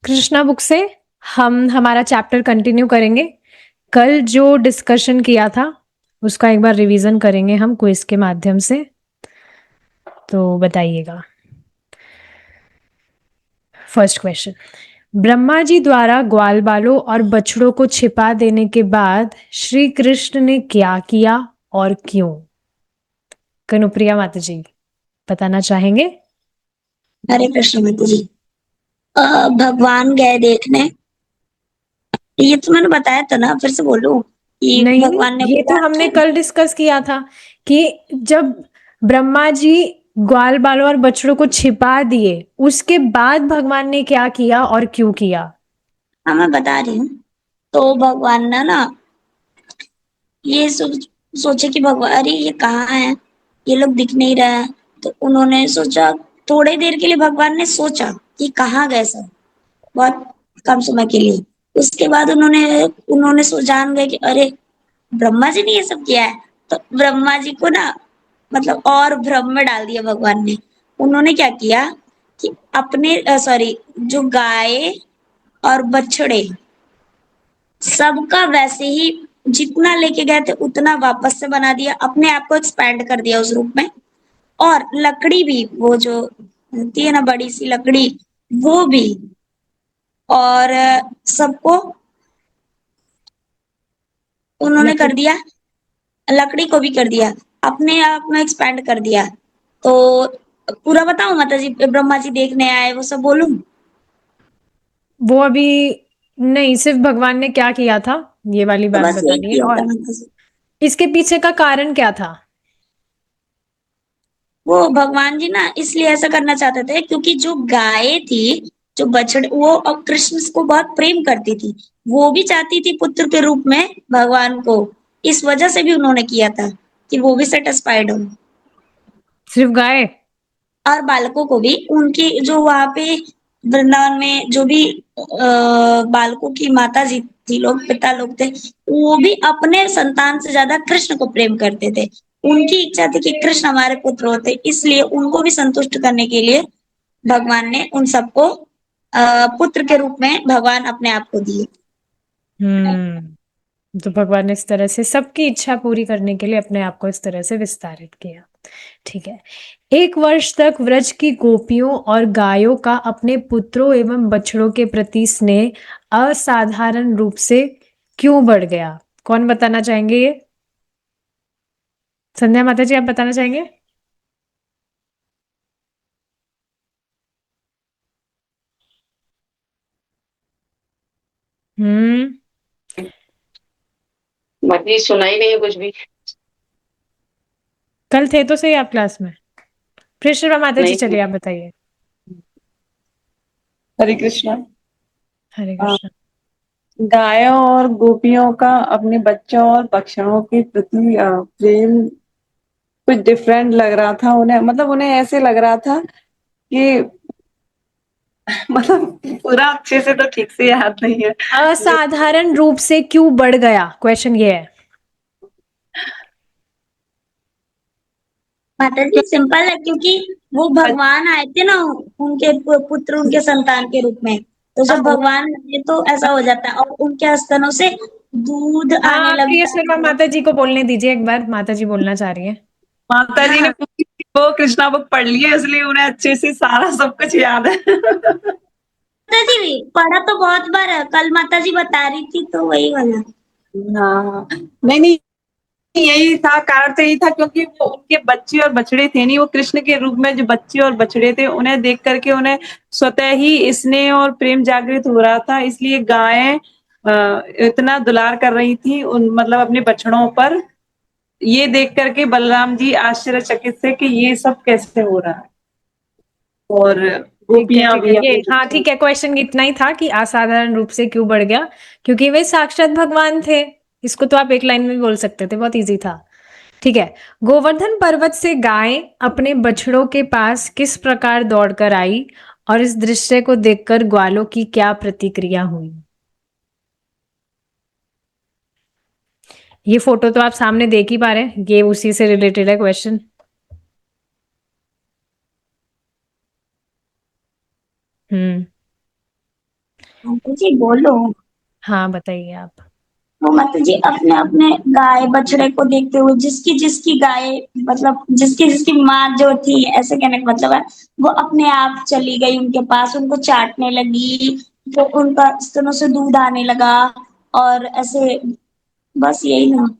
Krishna book से हम हमारा चैप्टर कंटिन्यू करेंगे। कल जो डिस्कशन किया था उसका एक बार रिवीजन करेंगे हम क्विज के माध्यम से। तो बताइएगा। फर्स्ट क्वेश्चन, ब्रह्मा जी द्वारा ग्वाल बालों और बछड़ों को छिपा देने के बाद श्री कृष्ण ने क्या किया और क्यों? कनुप्रिया माता जी बताना चाहेंगे? हरे कृष्ण माता जी। भगवान गए देखने। ये तो मैंने बताया था ना, फिर से बोलूं कि नहीं, भगवान ने ये तो बोला। हमने कल डिस्कस किया था कि जब ब्रह्मा जी ग्वाल बालों और बछड़ों को छिपा दिए उसके बाद भगवान ने क्या किया और क्यों किया? हाँ, मैं बता रही हूँ। तो भगवान ने ना ये सोचे कि भगवान, अरे ये कहाँ है, ये लोग दिख नहीं रहे हैं। तो उन्होंने सोचा, थोड़ी देर के लिए भगवान ने सोचा कि कहाँ गए सब, बहुत कम समय के लिए। उसके बाद उन्होंने उन्होंने जान गए कि अरे ब्रह्मा जी ने ये सब किया है। तो ब्रह्मा जी को ना, मतलब और भ्रम में डाल दिया भगवान ने। उन्होंने क्या किया कि अपने सॉरी, जो गाय और बछड़े सबका वैसे ही जितना लेके गए थे उतना वापस से बना दिया, अपने आप को एक्सपैंड कर दिया उस रूप में। और लकड़ी भी, वो जो होती है ना बड़ी सी लकड़ी, वो भी। और सबको उन्होंने कर लकड़ी? दिया, लकड़ी को भी कर दिया, अपने आप में एक्सपैंड कर दिया। तो पूरा बताऊं माता जी, ब्रह्मा जी देखने आए वो सब बोलूं? वो अभी नहीं, सिर्फ भगवान ने क्या किया था ये वाली तो बात बस यही बतानी है। किया था और माता जी। इसके पीछे का कारण क्या था? वो भगवान जी ना इसलिए ऐसा करना चाहते थे क्योंकि जो गाय थी, जो बछड़े, वो अब कृष्ण को बहुत प्रेम करती थी। वो भी चाहती थी पुत्र के रूप में भगवान को। इस वजह से भी उन्होंने किया था कि वो भी सेटिस्फाइड हो। सिर्फ गाय? और बालकों को भी, उनकी जो वहां पे वृंदावन में जो भी बालकों की माता जी थी, लोग पिता लोग थे, वो भी अपने संतान से ज्यादा कृष्ण को प्रेम करते थे। उनकी इच्छा थी कि कृष्ण हमारे पुत्र होते, इसलिए उनको भी संतुष्ट करने के लिए भगवान ने उन सबको पुत्र के रूप में भगवान अपने आप को दिए। तो भगवान ने इस तरह से सबकी इच्छा पूरी करने के लिए अपने आप को इस तरह से विस्तारित किया। ठीक है। एक वर्ष तक व्रज की गोपियों और गायों का अपने पुत्रों एवं बछड़ों के प्रति स्नेह असाधारण रूप से क्यों बढ़ गया? कौन बताना चाहेंगे ये? संध्या माता जी आप बताना चाहेंगे? हम्म। बाकी सुना ही नहीं है कुछ भी। कल थे तो सही आप क्लास में। फिर शिवा माता जी नहीं थे। चलिए आप बताइए। हरे कृष्णा। हरे अ, कृष्ण। गायों और गोपियों का अपने बच्चों और बछड़ों के प्रति प्रेम कुछ डिफरेंट लग रहा था उन्हें, मतलब उन्हें ऐसे लग रहा था कि मतलब पूरा अच्छे से तो ठीक से याद नहीं है। असाधारण रूप से क्यों बढ़ गया, क्वेश्चन ये है। माता जी सिंपल है, क्योंकि वो भगवान आए थे ना, उनके पुत्र, उनके संतान के रूप में। तो जब भगवान आए तो ऐसा हो जाता है, और उनके स्तनों से दूध आने हाँ, प्रिय लगता शर्मा है। माता जी को बोलने दीजिए एक बार, माता जी बोलना चाह रही है। माता जी ने हाँ, पूरी वो कृष्णा बुक पढ़ ली है, इसलिए उन्हें अच्छे से सारा सब कुछ याद है। माता जी भी पढ़ा तो बहुत बार है, कल माता जी बता रही थी तो वही वाला। हाँ, नहीं नहीं, यही था, कारण तो यही था क्योंकि वो उनके बच्चे और बछड़े थे नहीं, वो कृष्ण के रूप में जो बच्चे और बछड़े थे उन्हें देख करके उन्हें स्वतः ही स्नेह और प्रेम जागृत हो रहा था, इसलिए गायें इतना दुलार कर रही थी उन, मतलब अपने बछड़ों पर। ये देख करके बलराम जी आश्चर्यचकित थे कि ये सब कैसे हो रहा है। और ठीक है गोपियां ठीक है, भी ये अपने हाँ बच्चों। ठीक है, क्वेश्चन इतना ही था कि असाधारण रूप से क्यों बढ़ गया, क्योंकि वे साक्षात भगवान थे। इसको तो आप एक लाइन में भी बोल सकते थे, बहुत इजी था। ठीक है। गोवर्धन पर्वत से गाय अपने बछड़ों के पास किस प्रकार दौड़कर आई और इस दृश्य को देखकर ग्वालों की क्या प्रतिक्रिया हुई? ये फोटो तो आप सामने देख ही पा रहे हैं, ये उसी से रिलेटेड है क्वेश्चन। हम्म। माता जी बोलो। हाँ बताइए आप। वो माता जी अपने अपने गाय बछड़े को देखते हुए, जिसकी जिसकी गाय, मतलब जिसकी जिसकी माँ जो थी, ऐसे कहने का मतलब है, वो अपने आप चली गई उनके पास, उनको चाटने लगी, तो उनका स्तनों से दूध आने लगा, और ऐसे, बस यही ना,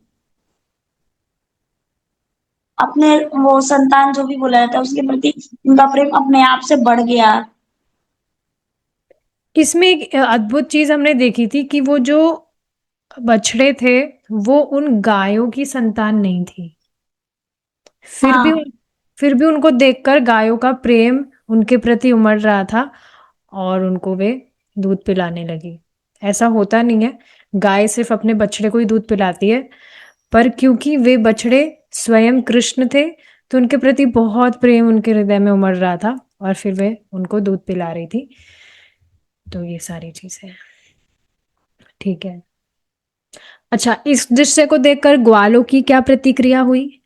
अपने वो संतान जो भी बोला जाता है उसके प्रति उनका प्रेम अपने आप से बढ़ गया। इसमें एक अद्भुत चीज हमने देखी थी कि वो जो बछड़े थे वो उन गायों की संतान नहीं थी। फिर भी हाँ फिर भी उनको देखकर गायों का प्रेम उनके प्रति उमड़ रहा था और उनको वे दूध पिलाने लगी। ऐसा होता नहीं है, गाय सिर्फ अपने बछड़े को ही दूध पिलाती है, पर क्योंकि वे बछड़े स्वयं कृष्ण थे तो उनके प्रति बहुत प्रेम उनके हृदय में उमड़ रहा था और फिर वे उनको दूध पिला रही थी। तो ये सारी चीजें, ठीक है। अच्छा, इस दृश्य को देखकर ग्वालों की क्या प्रतिक्रिया हुई?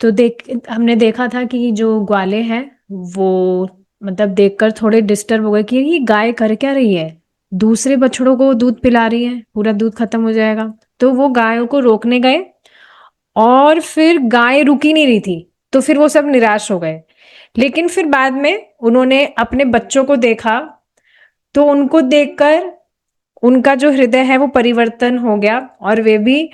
तो देख हमने देखा था कि जो ग्वाले हैं वो मतलब देखकर थोड़े डिस्टर्ब हो गए कि ये गाय कर क्या रही है, दूसरे बछड़ों को दूध पिला रही है, पूरा दूध खत्म हो जाएगा। तो वो गायों को रोकने गए और फिर गाय रुकी नहीं रही थी, तो फिर वो सब निराश हो गए। लेकिन फिर बाद में उन्होंने अपने बच्चों को देखा, तो उनको देखकर उनका जो हृदय है वो परिवर्तन हो गया और वे भी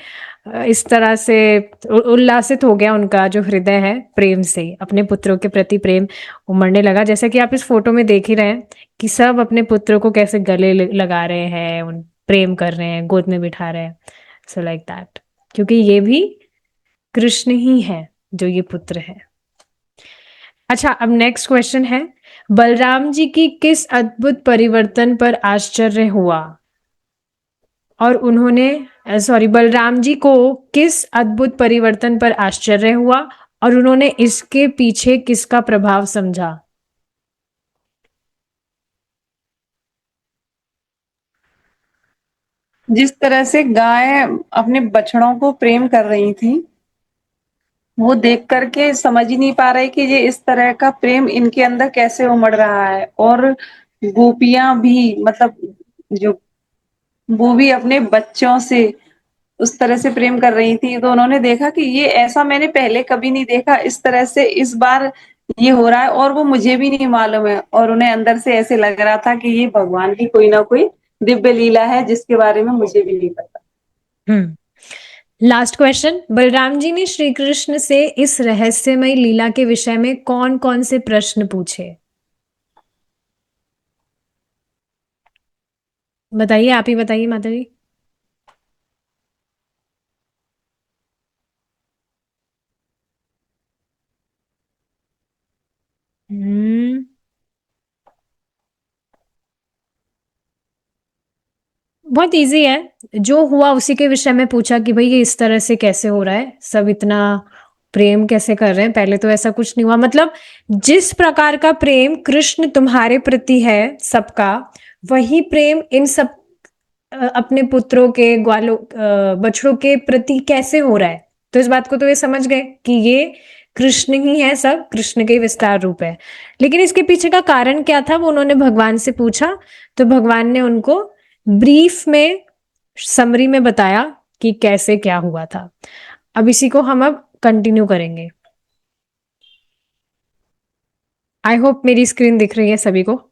इस तरह से उल्लासित हो गया, उनका जो हृदय है प्रेम से अपने पुत्रों के प्रति प्रेम उमड़ने लगा। जैसा कि आप इस फोटो में देख ही रहे हैं कि सब अपने पुत्रों को कैसे गले लगा रहे हैं, उन प्रेम कर रहे हैं, गोद में बिठा रहे हैं, सो लाइक दैट, क्योंकि ये भी कृष्ण ही है जो ये पुत्र है। अच्छा, अब नेक्स्ट क्वेश्चन है, बलराम जी की किस अद्भुत परिवर्तन पर आश्चर्य हुआ और उन्होंने सॉरी बलराम जी को किस अद्भुत परिवर्तन पर आश्चर्य हुआ और उन्होंने इसके पीछे किसका प्रभाव समझा? जिस तरह से गाय अपने बछड़ों को प्रेम कर रही थी, वो देख करके समझ ही नहीं पा रहे कि ये इस तरह का प्रेम इनके अंदर कैसे उमड़ रहा है। और गोपियां भी, मतलब जो वो भी अपने बच्चों से उस तरह से प्रेम कर रही थी, तो उन्होंने देखा कि ये ऐसा मैंने पहले कभी नहीं देखा, इस तरह से इस बार ये हो रहा है और वो मुझे भी नहीं मालूम है। और उन्हें अंदर से ऐसे लग रहा था कि ये भगवान की कोई ना कोई दिव्य लीला है जिसके बारे में मुझे भी नहीं पता। लास्ट क्वेश्चन, बलराम जी ने श्री कृष्ण से इस रहस्यमय लीला के विषय में कौन कौन से प्रश्न पूछे? बताइए, आप ही बताइए माता जी। हम्म बहुत इजी है, जो हुआ उसी के विषय में पूछा कि भाई ये इस तरह से कैसे हो रहा है, सब इतना प्रेम कैसे कर रहे हैं, पहले तो ऐसा कुछ नहीं हुआ। मतलब जिस प्रकार का प्रेम कृष्ण तुम्हारे प्रति है सबका, वही प्रेम इन सब अपने पुत्रों के ग्वालों बछड़ों के प्रति कैसे हो रहा है। तो इस बात को तो ये समझ गए कि ये कृष्ण ही है, सब कृष्ण के विस्तार रूप है। लेकिन इसके पीछे का कारण क्या था वो उन्होंने भगवान से पूछा, तो भगवान ने उनको ब्रीफ में समरी में बताया कि कैसे क्या हुआ था। अब इसी को हम अब कंटिन्यू करेंगे। आई होप मेरी स्क्रीन दिख रही है सभी को।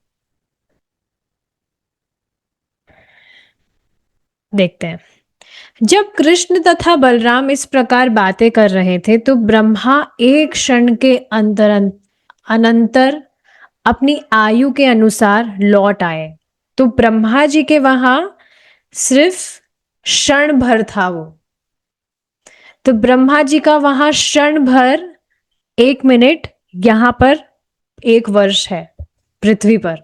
देखते हैं। जब कृष्ण तथा बलराम इस प्रकार बातें कर रहे थे तो ब्रह्मा एक क्षण के अनंतर अपनी आयु के अनुसार लौट आए। तो ब्रह्मा जी के वहां सिर्फ क्षण भर था वो, तो ब्रह्मा जी का वहां क्षण भर, 1 मिनट, यहां पर 1 वर्ष है पृथ्वी पर।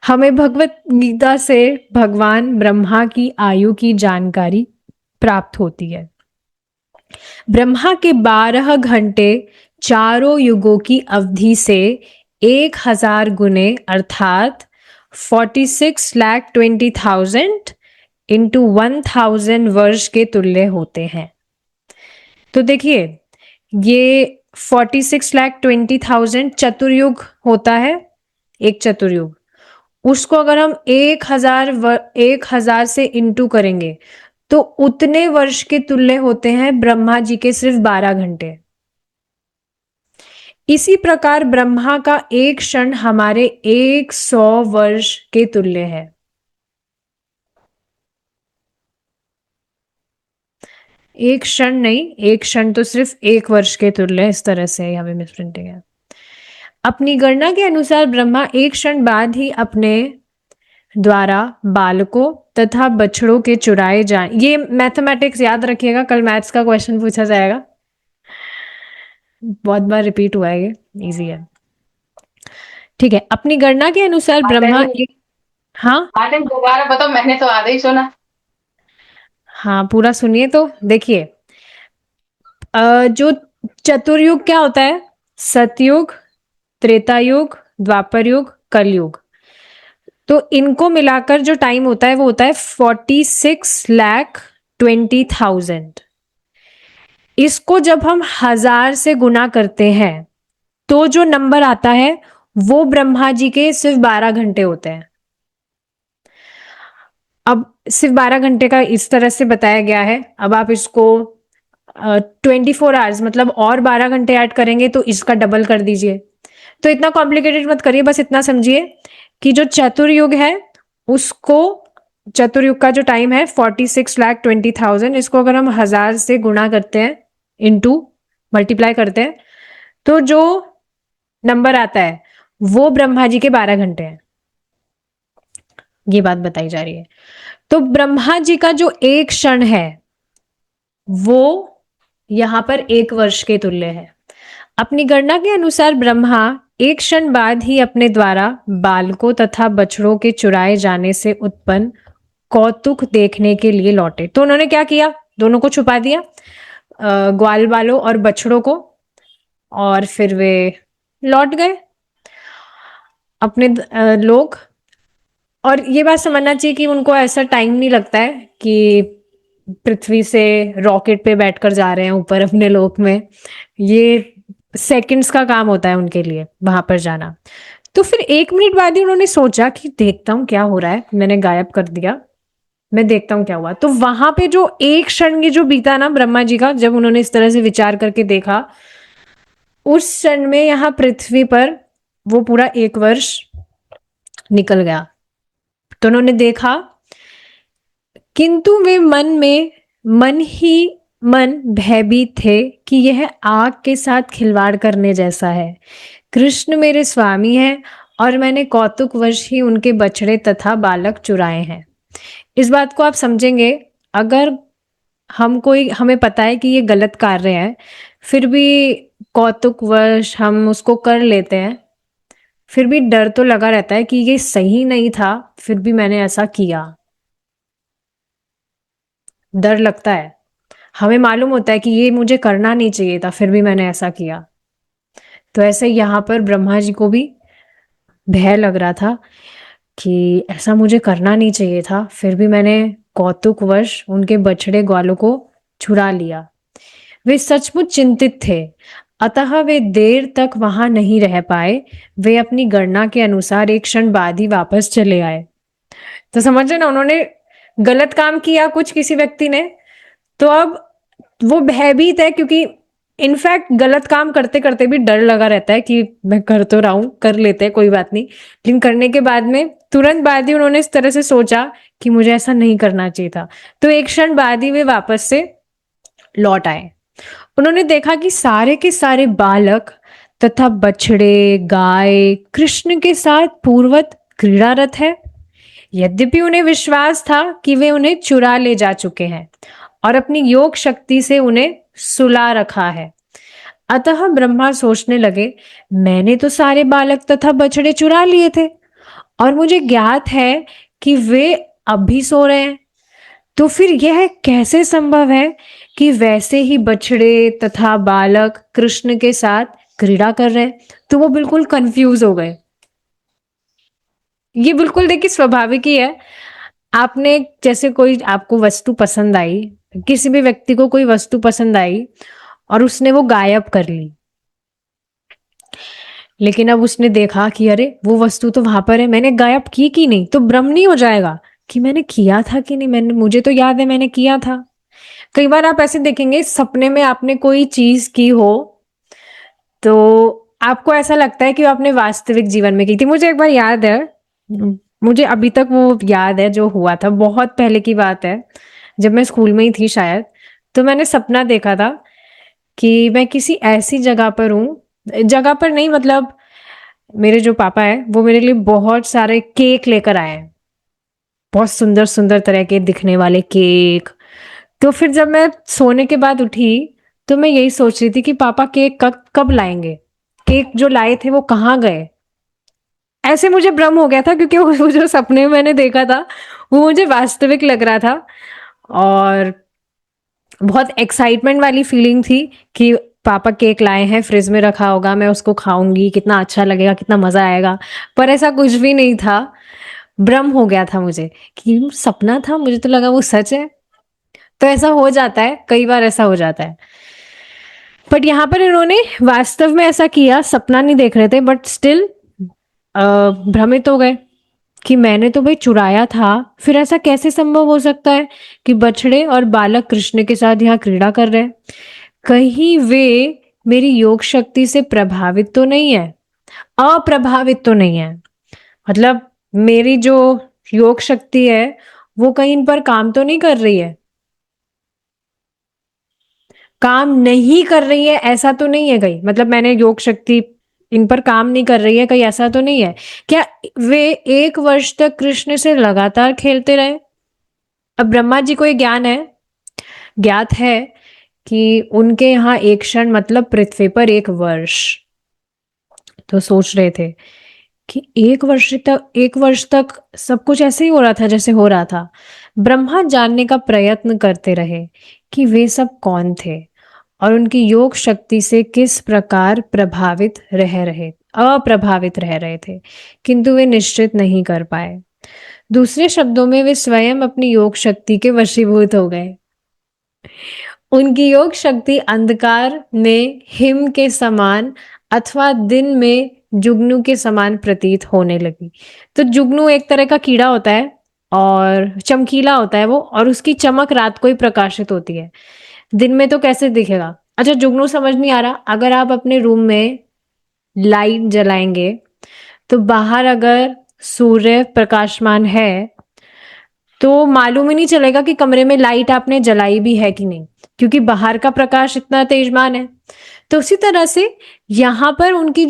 हमें भगवत गीता से भगवान ब्रह्मा की आयु की जानकारी प्राप्त होती है। ब्रह्मा के 12 घंटे चारों युगों की अवधि से 1000 गुने अर्थात 46,20,000 इंटू 1000 वर्ष के तुल्य होते हैं। तो देखिए ये 46,20,000 चतुर्युग होता है, एक चतुर्युग। उसको अगर हम 1000 से इंटू करेंगे तो उतने वर्ष के तुल्य होते हैं ब्रह्मा जी के सिर्फ 12 घंटे। इसी प्रकार ब्रह्मा का एक क्षण हमारे 100 वर्ष के तुल्य है। एक क्षण नहीं, एक क्षण तो सिर्फ एक वर्ष के तुल्य है, इस तरह से यहाँ पे मिसप्रिंटिंग है। अपनी गणना के अनुसार ब्रह्मा एक क्षण बाद ही अपने द्वारा बालकों तथा बछड़ों के चुराए जाए। ये मैथमेटिक्स याद रखिएगा, कल मैथ्स का क्वेश्चन पूछा जाएगा, बहुत बार रिपीट हुआ है, ये इजी है। ठीक है, अपनी गणना के अनुसार ब्रह्मा एक, हाँ आते दोबारा बताओ, मैंने तो आधा ही सुना। हाँ पूरा सुनिए तो देखिए, जो चतुर्युग क्या होता है, सतयुग, त्रेता युग, द्वापर युग, कलयुग। तो इनको मिलाकर जो टाइम होता है वो होता है 46,20,000। इसको जब हम 1000 से गुना करते हैं तो जो नंबर आता है वो ब्रह्मा जी के सिर्फ 12 घंटे होते हैं। अब सिर्फ 12 घंटे का इस तरह से बताया गया है। अब आप इसको 24 आवर्स मतलब और 12 घंटे ऐड करेंगे तो इसका डबल कर दीजिए। तो इतना कॉम्प्लिकेटेड मत करिए, बस इतना समझिए कि जो चतुर्युग है उसको, चतुर्युग का जो टाइम है 46,20,000, इसको अगर हम 1000 से गुणा करते हैं, इंटू मल्टीप्लाई करते हैं, तो जो नंबर आता है वो ब्रह्मा जी के 12 घंटे हैं। ये बात बताई जा रही है। तो ब्रह्मा जी का जो एक क्षण है वो यहां पर एक वर्ष के तुल्य है। अपनी गणना के अनुसार ब्रह्मा एक क्षण बाद ही अपने द्वारा बालकों तथा बछड़ों के चुराए जाने से उत्पन्न कौतुक देखने के लिए लौटे। तो उन्होंने क्या किया, दोनों को छुपा दिया, ग्वाल बालों और बछड़ों को, और फिर वे लौट गए अपने लोग। और ये बात समझना चाहिए कि उनको ऐसा टाइम नहीं लगता है कि पृथ्वी से रॉकेट पे बैठकर जा रहे हैं ऊपर अपने लोक में। ये सेकंड्स का काम होता है उनके लिए वहां पर जाना। तो फिर 1 मिनट बाद ही उन्होंने सोचा कि देखता हूं क्या हो रहा है, मैंने गायब कर दिया, मैं देखता हूं क्या हुआ। तो वहां पे जो एक क्षण ये जो बीता ना ब्रह्मा जी का, जब उन्होंने इस तरह से विचार करके देखा, उस क्षण में यहाँ पृथ्वी पर वो पूरा एक वर्ष निकल गया। तो उन्होंने देखा, किंतु वे मन ही मन भयभीत थे कि यह आग के साथ खिलवाड़ करने जैसा है। कृष्ण मेरे स्वामी हैं और मैंने कौतुकवश ही उनके बछड़े तथा बालक चुराए हैं। इस बात को आप समझेंगे, अगर हमें पता है कि ये गलत कार्य है, फिर भी कौतुकवश हम उसको कर लेते हैं, फिर भी डर तो लगा रहता है कि ये सही नहीं था, फिर भी मैंने ऐसा किया, डर लगता है। हमें मालूम होता है कि ये मुझे करना नहीं चाहिए था, फिर भी मैंने ऐसा किया। तो ऐसे यहाँ पर ब्रह्मा जी को भी भय लग रहा था कि ऐसा मुझे करना नहीं चाहिए था, फिर भी मैंने कौतुकवश उनके बछड़े ग्वालों को छुड़ा लिया। वे सचमुच चिंतित थे, अतः वे देर तक वहां नहीं रह पाए। वे अपनी गणना के अनुसार एक क्षण बाद ही वापस चले आए। तो समझ रहे ना, उन्होंने गलत काम किया कुछ किसी व्यक्ति ने, तो अब वो भयभीत है, क्योंकि इनफैक्ट गलत काम करते करते भी डर लगा रहता है कि मैं कर तो रहा हूं, कर लेते हैं कोई बात नहीं, लेकिन करने के बाद में तुरंत बाद ही उन्होंने इस तरह से सोचा कि मुझे ऐसा नहीं करना चाहिए था। तो एक क्षण बाद ही वे वापस से लौट आए। उन्होंने देखा कि सारे के सारे बालक तथा बछड़े गाय कृष्ण के साथ पूर्वत क्रीड़ारत है। यद्यपि उन्हें विश्वास था कि वे उन्हें चुरा ले जा चुके हैं और अपनी योग शक्ति से उन्हें सुला रखा है। अतः ब्रह्मा सोचने लगे, मैंने तो सारे बालक तथा बछड़े चुरा लिए थे और मुझे ज्ञात है कि वे अब भी सो रहे हैं, तो फिर यह कैसे संभव है कि वैसे ही बछड़े तथा बालक कृष्ण के साथ क्रीड़ा कर रहे हैं। तो वो बिल्कुल कंफ्यूज हो गए। ये बिल्कुल देखिए स्वाभाविक ही है। आपने जैसे कोई आपको वस्तु पसंद आई, किसी भी व्यक्ति को कोई वस्तु पसंद आई और उसने वो गायब कर ली, लेकिन अब उसने देखा कि अरे वो वस्तु तो वहां पर है, मैंने गायब की कि नहीं, तो भ्रम नहीं हो जाएगा कि मैंने किया था कि नहीं, मैंने मुझे तो याद है मैंने किया था। कई बार आप ऐसे देखेंगे सपने में आपने कोई चीज की हो तो आपको ऐसा लगता है कि वो आपने वास्तविक जीवन में की थी। मुझे एक बार याद है, मुझे अभी तक वो याद है जो हुआ था, बहुत पहले की बात है, जब मैं स्कूल में ही थी शायद। तो मैंने सपना देखा था कि मैं किसी ऐसी जगह पर हूँ, जगह पर नहीं मतलब मेरे जो पापा है वो मेरे लिए बहुत सारे केक लेकर आए हैं, बहुत सुंदर सुंदर तरह के दिखने वाले केक। तो फिर जब मैं सोने के बाद उठी तो मैं यही सोच रही थी कि पापा केक कब कब लाएंगे, केक जो लाए थे वो कहाँ गए। ऐसे मुझे भ्रम हो गया था क्योंकि वो जो सपने में मैंने देखा था वो मुझे वास्तविक लग रहा था, और बहुत एक्साइटमेंट वाली फीलिंग थी कि पापा केक लाए हैं, फ्रिज में रखा होगा, मैं उसको खाऊंगी, कितना अच्छा लगेगा, कितना मजा आएगा। पर ऐसा कुछ भी नहीं था, भ्रम हो गया था मुझे कि सपना था, मुझे तो लगा वो सच है। तो ऐसा हो जाता है, कई बार ऐसा हो जाता है। बट यहाँ पर इन्होंने वास्तव में ऐसा किया, सपना नहीं देख रहे थे बट स्टिल भ्रमित हो गए कि मैंने तो भाई चुराया था, फिर ऐसा कैसे संभव हो सकता है कि बछड़े और बालक कृष्ण के साथ यहाँ क्रीड़ा कर रहे हैं, कहीं वे मेरी योग शक्ति से प्रभावित तो नहीं है, अप्रभावित तो नहीं है, मतलब मेरी जो योग शक्ति है वो कहीं इन पर काम तो नहीं कर रही है, काम नहीं कर रही है ऐसा तो नहीं है कहीं, मतलब मैंने योग शक्ति इन पर काम नहीं कर रही है कहीं, ऐसा तो नहीं है क्या वे 1 वर्ष तक कृष्ण से लगातार खेलते रहे। अब ब्रह्मा जी को ये ज्ञान है, ज्ञात है कि उनके यहाँ एक क्षण मतलब पृथ्वी पर 1 वर्ष। तो सोच रहे थे कि 1 वर्ष तक सब कुछ ऐसे ही हो रहा था जैसे हो रहा था। ब्रह्मा जानने का प्रयत्न करते रहे कि वे सब कौन थे और उनकी योग शक्ति से किस प्रकार अप्रभावित रह रहे थे, किंतु वे निश्चित नहीं कर पाए। दूसरे शब्दों में वे स्वयं अपनी योग शक्ति के वशीभूत हो गए। उनकी योग शक्ति अंधकार में हिम के समान अथवा दिन में जुगनू के समान प्रतीत होने लगी। तो जुगनू एक तरह का कीड़ा होता है और चमकीला होता है वो, और उसकी चमक रात को ही प्रकाशित होती है, दिन में तो कैसे दिखेगा। अच्छा जुगनू समझ नहीं आ रहा, अगर आप अपने रूम में लाइट जलाएंगे तो बाहर अगर सूर्य प्रकाशमान है तो मालूम ही नहीं चलेगा कि कमरे में लाइट आपने जलाई भी है कि नहीं, क्योंकि बाहर का प्रकाश इतना तेजमान है। तो उसी तरह से यहाँ पर उनकी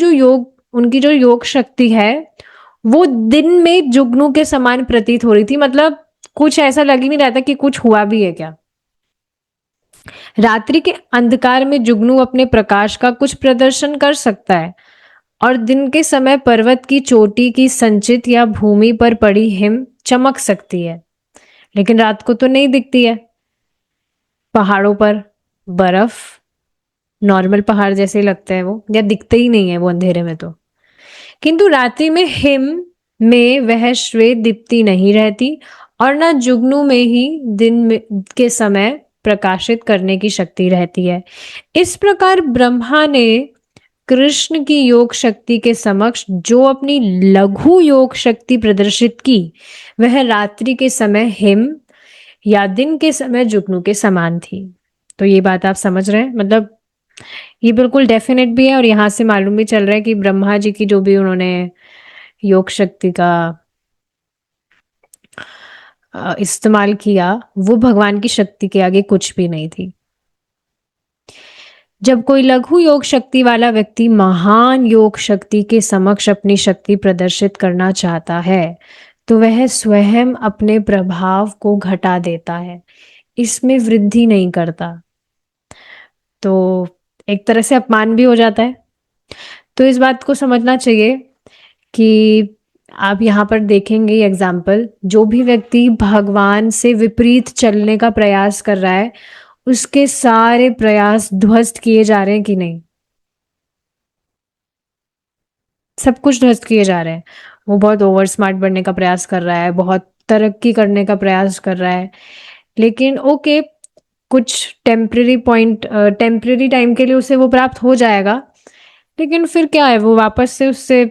जो योग शक्ति है वो दिन में जुगनू के समान प्रतीत हो रही थी, मतलब कुछ ऐसा लग ही नहीं रहा था कि कुछ हुआ भी है क्या। रात्रि के अंधकार में जुगनू अपने प्रकाश का कुछ प्रदर्शन कर सकता है और दिन के समय पर्वत की चोटी की संचित या भूमि पर पड़ी हिम चमक सकती है, लेकिन रात को तो नहीं दिखती है। पहाड़ों पर बर्फ नॉर्मल पहाड़ जैसे लगते हैं वो, या दिखते ही नहीं है वो अंधेरे में तो। किंतु रात्रि में हिम में वह श्वेत दीप्ति नहीं रहती और न जुगनू में ही के समय प्रकाशित करने की शक्ति रहती है। इस प्रकार ब्रह्मा ने कृष्ण की योग शक्ति के समक्ष जो अपनी लघु योग शक्ति प्रदर्शित की वह रात्रि के समय हिम या दिन के समय जुगनू के समान थी। तो ये बात आप समझ रहे हैं, मतलब ये बिल्कुल डेफिनेट भी है और यहाँ से मालूम भी चल रहा है कि ब्रह्मा जी की जो भी उन्होंने योग शक्ति का इस्तेमाल किया वो भगवान की शक्ति के आगे कुछ भी नहीं थी। जब कोई लघु योग शक्ति वाला व्यक्ति महान योग शक्ति के समक्ष अपनी शक्ति प्रदर्शित करना चाहता है तो वह स्वयं अपने प्रभाव को घटा देता है, इसमें वृद्धि नहीं करता। तो एक तरह से अपमान भी हो जाता है। तो इस बात को समझना चाहिए कि आप यहाँ पर देखेंगे एग्जाम्पल, जो भी व्यक्ति भगवान से विपरीत चलने का प्रयास कर रहा है उसके सारे प्रयास ध्वस्त किए जा रहे हैं कि नहीं, सब कुछ ध्वस्त किए जा रहे हैं। वो बहुत ओवर स्मार्ट बनने का प्रयास कर रहा है, बहुत तरक्की करने का प्रयास कर रहा है, लेकिन ओके, कुछ टेम्परेरी टाइम के लिए उसे वो प्राप्त हो जाएगा, लेकिन फिर क्या है, वो वापस से उससे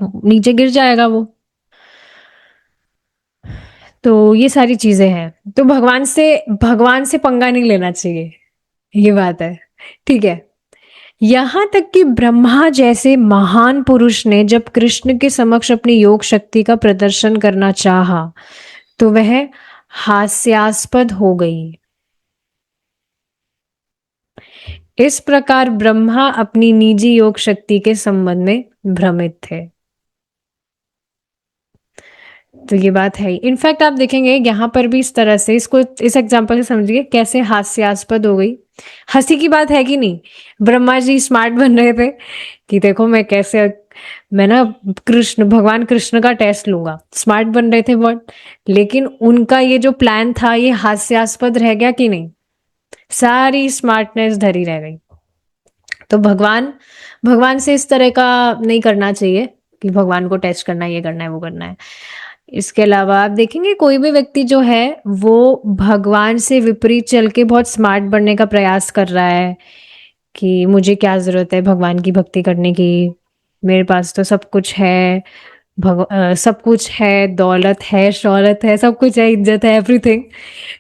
नीचे गिर जाएगा वो। तो ये सारी चीजें हैं, तो भगवान से पंगा नहीं लेना चाहिए, ये बात है। ठीक है, यहां तक कि ब्रह्मा जैसे महान पुरुष ने जब कृष्ण के समक्ष अपनी योग शक्ति का प्रदर्शन करना चाहा, तो वह हास्यास्पद हो गई। इस प्रकार ब्रह्मा अपनी निजी योग शक्ति के संबंध में भ्रमित थे। तो ये बात है। इनफैक्ट आप देखेंगे यहाँ पर भी इस तरह से, इसको इस एग्जांपल से समझिए कैसे हास्यास्पद हो गई। हंसी की बात है कि नहीं? ब्रह्मा जी स्मार्ट बन रहे थे कि देखो मैं ना भगवान कृष्ण का टेस्ट लूंगा, स्मार्ट बन रहे थे बहुत, लेकिन उनका ये जो प्लान था ये हास्यास्पद रह गया कि नहीं? सारी स्मार्टनेस धरी रह गई। तो भगवान से इस तरह का नहीं करना चाहिए कि भगवान को टेस्ट करना है, ये करना है, वो करना है। इसके अलावा आप देखेंगे कोई भी व्यक्ति जो है वो भगवान से विपरीत चल के बहुत स्मार्ट बनने का प्रयास कर रहा है कि मुझे क्या जरूरत है भगवान की भक्ति करने की, मेरे पास तो सब कुछ है, सब कुछ है, दौलत है, शौहरत है, सब कुछ है, इज्जत है, एवरीथिंग।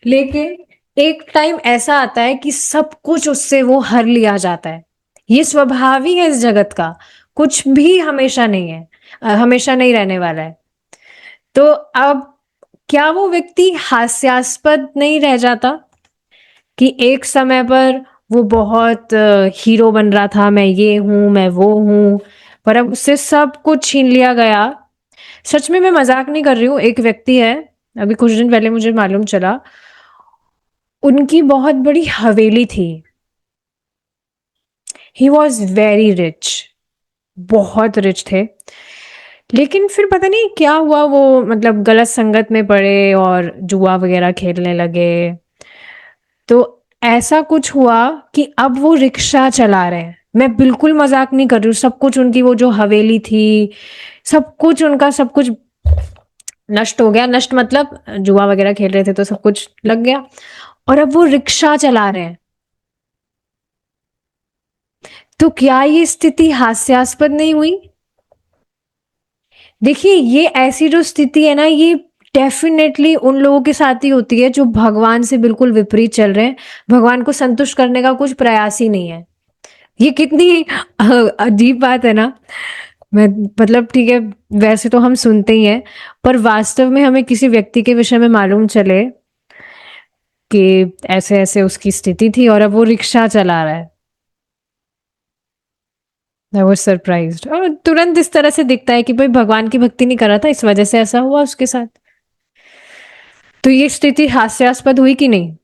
लेकिन एक टाइम ऐसा आता है कि सब कुछ उससे वो हर लिया जाता है। ये स्वभाव ही है इस जगत का, कुछ भी हमेशा नहीं है, हमेशा नहीं रहने वाला है। तो अब क्या वो व्यक्ति हास्यास्पद नहीं रह जाता कि एक समय पर वो बहुत हीरो बन रहा था, मैं ये हूं, मैं वो हूं, पर अब उससे सब कुछ छीन लिया गया। सच में मैं मजाक नहीं कर रही हूँ। एक व्यक्ति है, अभी कुछ दिन पहले मुझे मालूम चला, उनकी बहुत बड़ी हवेली थी, ही वॉज वेरी रिच, बहुत रिच थे, लेकिन फिर पता नहीं क्या हुआ, वो मतलब गलत संगत में पड़े और जुआ वगैरह खेलने लगे। तो ऐसा कुछ हुआ कि अब वो रिक्शा चला रहे हैं, मैं बिल्कुल मजाक नहीं कर रही हूँ। सब कुछ उनकी वो जो हवेली थी, सब कुछ उनका, सब कुछ नष्ट हो गया। नष्ट मतलब जुआ वगैरह खेल रहे थे तो सब कुछ लग गया, और अब वो रिक्शा चला रहे हैं। तो क्या ये स्थिति हास्यास्पद नहीं हुई? देखिए, ये ऐसी जो स्थिति है ना, ये डेफिनेटली उन लोगों के साथ ही होती है जो भगवान से बिल्कुल विपरीत चल रहे हैं, भगवान को संतुष्ट करने का कुछ प्रयास ही नहीं है। ये कितनी अजीब बात है ना। मैं मतलब ठीक है, वैसे तो हम सुनते ही हैं, पर वास्तव में हमें किसी व्यक्ति के विषय में मालूम चले कि ऐसे ऐसे उसकी स्थिति थी और अब वो रिक्शा चला रहा है, आई वाज सरप्राइज्ड। और तुरंत इस तरह से दिखता है कि भाई भगवान की भक्ति नहीं कर रहा था, इस वजह से ऐसा हुआ उसके साथ। तो ये स्थिति हास्यास्पद हुई कि नहीं?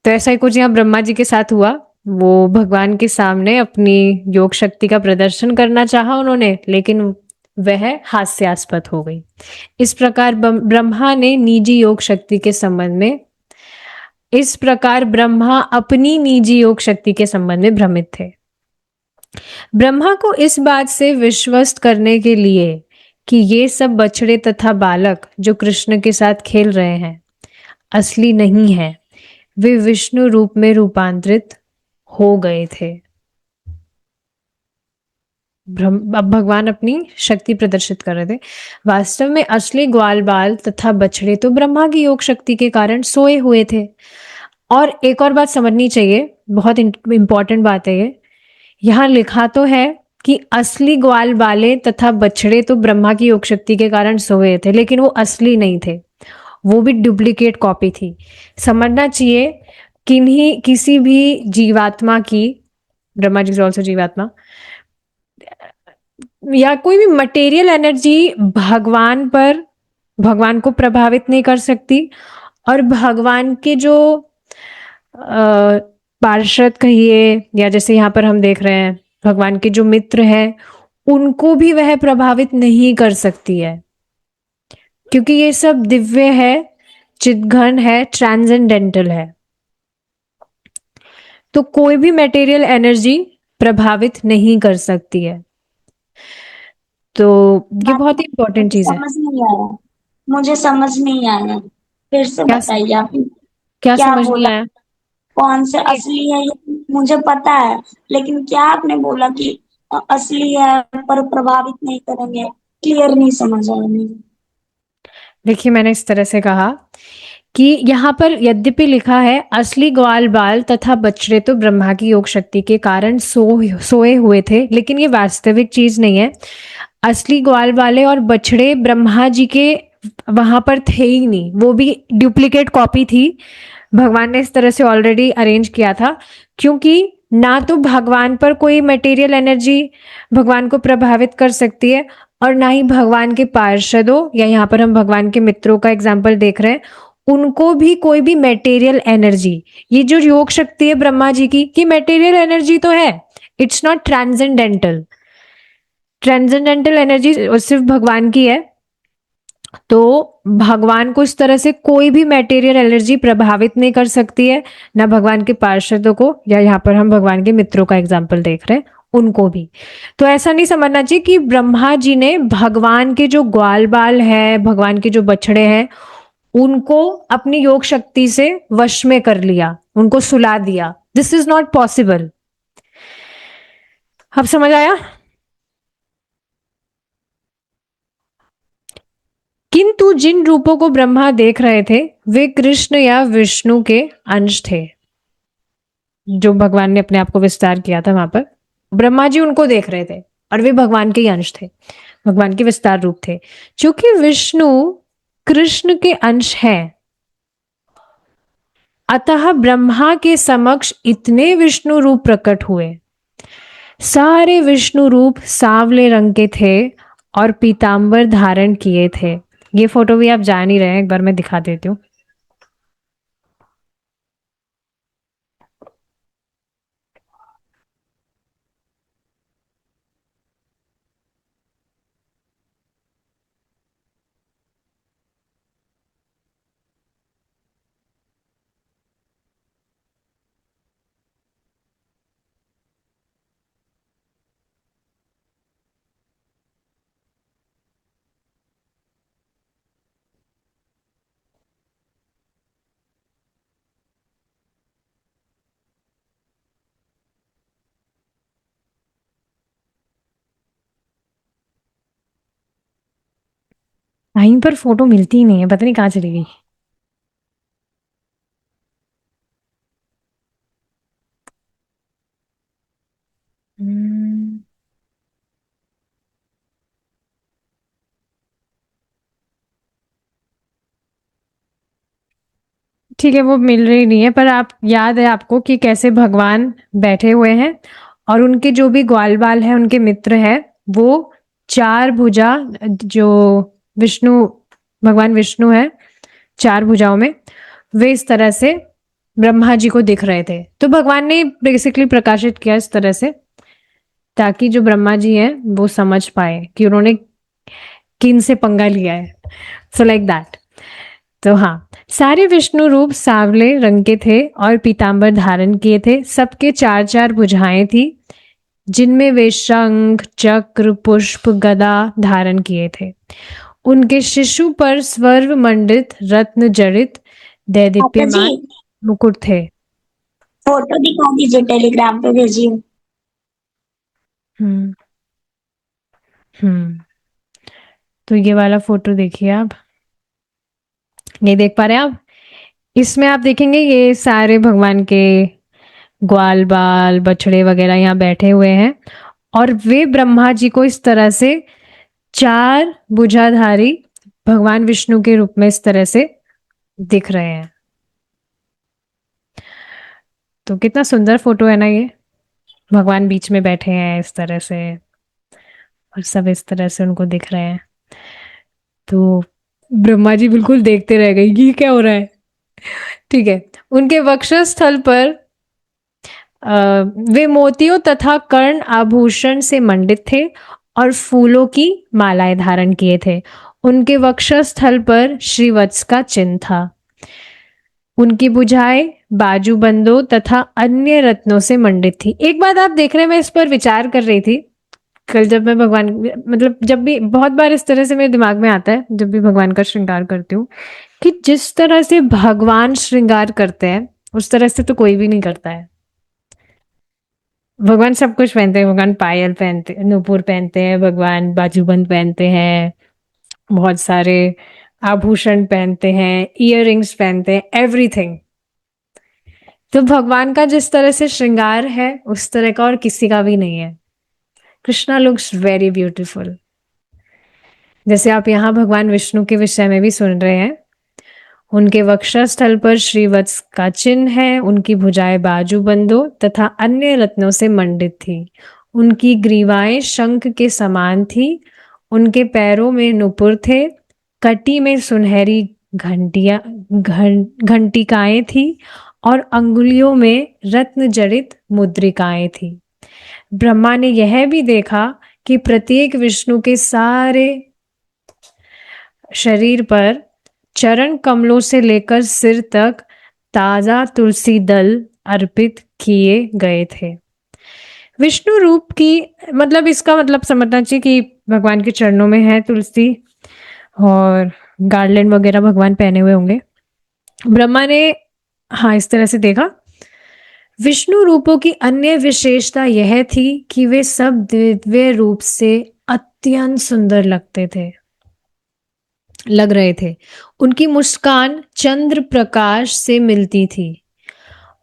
तो ऐसा ही कुछ यहाँ ब्रह्मा जी के साथ हुआ। वो भगवान के सामने अपनी योग शक्ति का प्रदर्शन करना चाहा उन्होंने, लेकिन वह हास्यास्पद हो गई। इस प्रकार ब्रह्मा ने निजी योग शक्ति के संबंध में इस प्रकार ब्रह्मा अपनी निजी योग शक्ति के संबंध में भ्रमित थे। ब्रह्मा को इस बात से विश्वस्त करने के लिए कि ये सब बछड़े तथा बालक जो कृष्ण के साथ खेल रहे हैं असली नहीं है, वे विष्णु रूप में रूपांतरित हो गए थे। अब भगवान अपनी शक्ति प्रदर्शित कर रहे थे। वास्तव में असली ग्वाल बाल तथा बछड़े तो ब्रह्मा की योग शक्ति के कारण सोए हुए थे। और एक और बात समझनी चाहिए, बहुत इंपॉर्टेंट बात है ये, यहाँ लिखा तो है कि असली ग्वाल बाले तथा बछड़े तो ब्रह्मा की योग शक्ति के कारण सोए थे, लेकिन वो असली नहीं थे, वो भी डुप्लीकेट कॉपी थी। समझना चाहिए किसी भी जीवात्मा की, ब्रह्मा जी इज ऑल्सो जीवात्मा, या कोई भी मटेरियल एनर्जी भगवान को प्रभावित नहीं कर सकती, और भगवान के जो पार्षद कहिए, या जैसे यहाँ पर हम देख रहे हैं भगवान के जो मित्र हैं, उनको भी वह प्रभावित नहीं कर सकती है, क्योंकि ये सब दिव्य है, चिदघन है, ट्रांसेंडेंटल है। तो कोई भी मटेरियल एनर्जी प्रभावित नहीं कर सकती है। तो ये बहुत ही इंपॉर्टेंट चीज है। समझ नहीं आ रहा। मुझे समझ नहीं आया, फिर से क्या बताइए आप। क्या क्या समझ नहीं बोला? आया? कौन से असली है ये मुझे पता है, लेकिन क्या आपने बोला कि असली है पर प्रभावित नहीं करेंगे? क्लियर नहीं समझ आया मुझे। देखिए, मैंने इस तरह से कहा कि यहाँ पर यद्यपि लिखा है असली ग्वाल बाल तथा बछड़े तो ब्रह्मा की योग शक्ति के कारण सोए हुए थे, लेकिन ये वास्तविक चीज नहीं है। असली ग्वाल वाले और बछड़े ब्रह्मा जी के वहां पर थे ही नहीं, वो भी डुप्लीकेट कॉपी थी। भगवान ने इस तरह से ऑलरेडी अरेंज किया था, क्योंकि ना तो भगवान पर कोई मटेरियल एनर्जी भगवान को प्रभावित कर सकती है, और ना ही भगवान के पार्षदों या यहाँ पर हम भगवान के मित्रों का एग्जाम्पल देख रहे हैं, उनको भी कोई भी मटेरियल एनर्जी, ये जो योग शक्ति है ब्रह्मा जी की, कि मटेरियल एनर्जी तो है, it's not transcendental. Transcendental energy सिर्फ भगवान की है। तो भगवान को इस तरह से कोई भी मटेरियल एनर्जी प्रभावित नहीं कर सकती है, ना भगवान के पार्षदों को, या यहाँ पर हम भगवान के मित्रों का एग्जाम्पल देख रहे हैं उनको भी। तो ऐसा नहीं समझना चाहिए कि ब्रह्मा जी ने भगवान के जो ग्वाल बाल है, भगवान के जो बछड़े हैं, उनको अपनी योग शक्ति से वश में कर लिया, उनको सुला दिया। This is not possible. अब समझ आया? किंतु जिन रूपों को ब्रह्मा देख रहे थे वे कृष्ण या विष्णु के अंश थे। जो भगवान ने अपने आप को विस्तार किया था वहां पर, ब्रह्मा जी उनको देख रहे थे और वे भगवान के ही अंश थे, भगवान के विस्तार रूप थे। चूंकि विष्णु कृष्ण के अंश हैं, अतः ब्रह्मा के समक्ष इतने विष्णु रूप प्रकट हुए। सारे विष्णु रूप सांवले रंग के थे और पीतांबर धारण किए थे। ये फोटो भी आप जान ही रहे हैं, एक बार मैं दिखा देती हूँ। टाइम पर फोटो मिलती ही नहीं है, पता नहीं कहाँ चली गई। हम्म, ठीक है, वो मिल रही नहीं है, पर आप याद है आपको कि कैसे भगवान बैठे हुए हैं और उनके जो भी ग्वाल बाल हैं, उनके मित्र हैं, वो चार भुजा, जो विष्णु, भगवान विष्णु है चार भुजाओं में, वे इस तरह से ब्रह्मा जी को दिख रहे थे। तो भगवान ने बेसिकली प्रकाशित किया इस तरह से, ताकि जो ब्रह्मा जी हैं वो समझ पाए कि उन्होंने किन से पंगा लिया है। So like that. तो हाँ, सारे विष्णु रूप सांवले रंग के थे और पीतांबर धारण किए थे। सबके चार चार भुजाएं थी, जिनमें वे शंख चक्र पुष्प गदा धारण किए थे। उनके शिशु पर स्वर्व मंडित रत्न जड़ित पापा जी, दैदीप्यमान मुकुट थे। फोटो दिखा दीजिए, टेलीग्राम पे भेजिए। हम्म। हम्म। तो ये वाला फोटो देखिए आप, नहीं देख पा रहे हैं आप? इसमें आप देखेंगे ये सारे भगवान के ग्वाल बाल बछड़े वगैरह यहाँ बैठे हुए हैं, और वे ब्रह्मा जी को इस तरह से चार भुजाधारी भगवान विष्णु के रूप में इस तरह से दिख रहे हैं। तो कितना सुंदर फोटो है ना ये, भगवान बीच में बैठे हैं इस तरह से और सब इस तरह से उनको दिख रहे हैं। तो ब्रह्मा जी बिल्कुल देखते रह गए, ये क्या हो रहा है। ठीक है, उनके वक्षस्थल पर वे मोतियों तथा कर्ण आभूषण से मंडित थे और फूलों की मालाएं धारण किए थे। उनके वक्षस्थल पर श्रीवत्स का चिन्ह था। उनकी भुजाएं बाजूबंदों तथा अन्य रत्नों से मंडित थी। एक बात आप देख रहे हैं, मैं इस पर विचार कर रही थी कल जब मैं भगवान मतलब जब भी बहुत बार इस तरह से मेरे दिमाग में आता है जब भी भगवान का श्रृंगार करती हूँ कि जिस तरह से भगवान श्रृंगार करते हैं उस तरह से तो कोई भी नहीं करता है। भगवान सब कुछ पहनते हैं, भगवान पायल पहनते, नूपुर पहनते हैं, भगवान बाजूबंद पहनते हैं, बहुत सारे आभूषण पहनते हैं, इयररिंग्स पहनते हैं, एवरीथिंग। तो भगवान का जिस तरह से श्रृंगार है उस तरह का और किसी का भी नहीं है। Krishna looks very beautiful. जैसे आप यहाँ भगवान विष्णु के विषय में भी सुन रहे हैं, उनके वक्षस्थल पर श्रीवत्स का चिन्ह है, उनकी भुजाएं बाजूबंदों तथा अन्य रत्नों से मंडित थी, उनकी ग्रीवाएं शंख के समान थी, उनके पैरों में नुपुर थे, कटी में सुनहरी घंटिकाएं थी और अंगुलियों में रत्न जड़ित मुद्रिकाएं थी। ब्रह्मा ने यह भी देखा कि प्रत्येक विष्णु के सारे शरीर पर चरण कमलों से लेकर सिर तक ताजा तुलसी दल अर्पित किए गए थे। विष्णु रूप की मतलब इसका मतलब समझना चाहिए कि भगवान के चरणों में है तुलसी और गार्लैंड वगैरह भगवान पहने हुए होंगे। ब्रह्मा ने हाँ इस तरह से देखा। विष्णु रूपों की अन्य विशेषता यह थी कि वे सब दिव्य रूप से अत्यंत सुंदर लग रहे थे। उनकी मुस्कान चंद्र प्रकाश से मिलती थी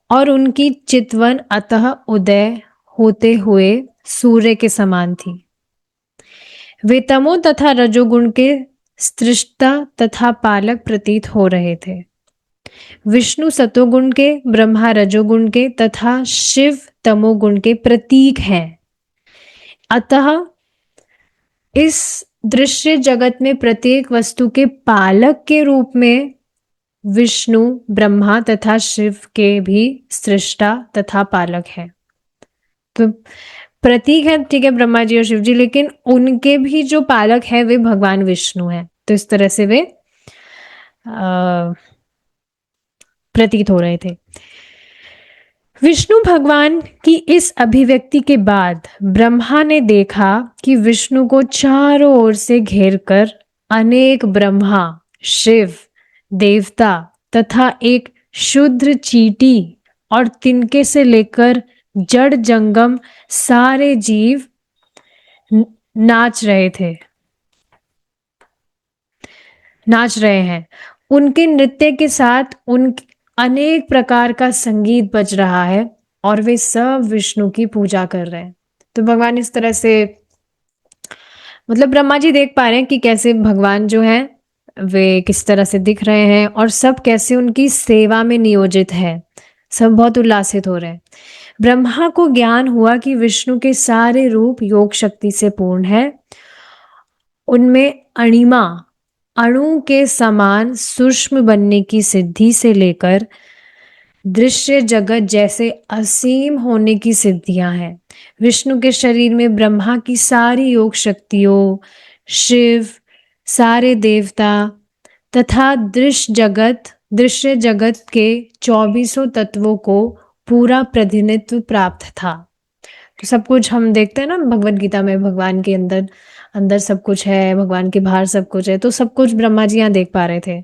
और उनकी चितवन अतः उदय होते हुए सूर्य के समान थी। वे तमो तथा रजोगुण के सृष्टा तथा पालक प्रतीत हो रहे थे। विष्णु सतोगुण के, ब्रह्मा रजोगुण के तथा शिव तमोगुण के प्रतीक हैं। अतः इस दृश्य जगत में प्रत्येक वस्तु के पालक के रूप में विष्णु, ब्रह्मा तथा शिव के भी सृष्टा तथा पालक हैं। तो प्रतीक है, ठीक है, ब्रह्मा जी और शिव जी, लेकिन उनके भी जो पालक है वे भगवान विष्णु हैं। तो इस तरह से वे प्रतीत हो रहे थे। विष्णु भगवान की इस अभिव्यक्ति के बाद ब्रह्मा ने देखा कि विष्णु को चारों ओर से घेरकर अनेक ब्रह्मा, शिव, देवता तथा एक शुद्र चींटी और तिनके से लेकर जड़ जंगम सारे जीव नाच रहे हैं। उनके नृत्य के साथ उन अनेक प्रकार का संगीत बज रहा है और वे सब विष्णु की पूजा कर रहे हैं। तो भगवान इस तरह से मतलब ब्रह्मा जी देख पा रहे हैं कि कैसे भगवान जो है वे किस तरह से दिख रहे हैं और सब कैसे उनकी सेवा में नियोजित है। सब बहुत उल्लासित हो रहे हैं। ब्रह्मा को ज्ञान हुआ कि विष्णु के सारे रूप योग शक्ति से पूर्ण है। उनमें अणिमा, अणु के समान सूक्ष्म बनने की सिद्धि से लेकर दृश्य जगत जैसे असीम होने की सिद्धियां हैं। विष्णु के शरीर में ब्रह्मा की सारी योग शक्तियों, शिव, सारे देवता तथा दृश्य जगत के 24 तत्वों को पूरा प्रतिनिधित्व प्राप्त था। तो सब कुछ हम देखते हैं ना भगवत गीता में, भगवान के अंदर सब कुछ है, भगवान के बाहर सब कुछ है। तो सब कुछ ब्रह्मा जी यहाँ देख पा रहे थे।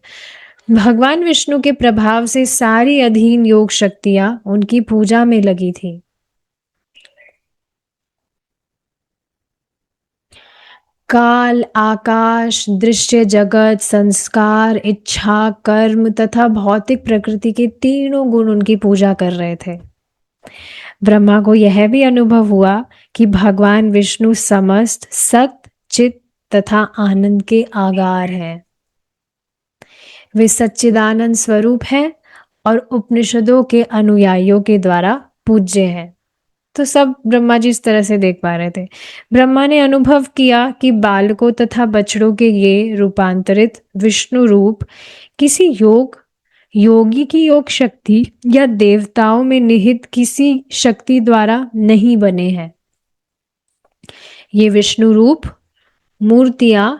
भगवान विष्णु के प्रभाव से सारी अधीन योग शक्तियां उनकी पूजा में लगी थी। काल, आकाश, दृश्य जगत, संस्कार, इच्छा, कर्म तथा भौतिक प्रकृति के तीनों गुण उनकी पूजा कर रहे थे। ब्रह्मा को यह भी अनुभव हुआ कि भगवान विष्णु समस्त सत, चित तथा आनंद के आगार हैं। वे सच्चिदानंद स्वरूप हैं और उपनिषदों के अनुयायियों के द्वारा पूज्य हैं। तो सब ब्रह्मा जी इस तरह से देख पा रहे थे। ब्रह्मा ने अनुभव किया कि बालकों तथा बछड़ों के ये रूपांतरित विष्णु रूप किसी योगी की योग शक्ति या देवताओं में निहित किसी शक्ति द्वारा नहीं बने हैं। ये विष्णु रूप मूर्तियां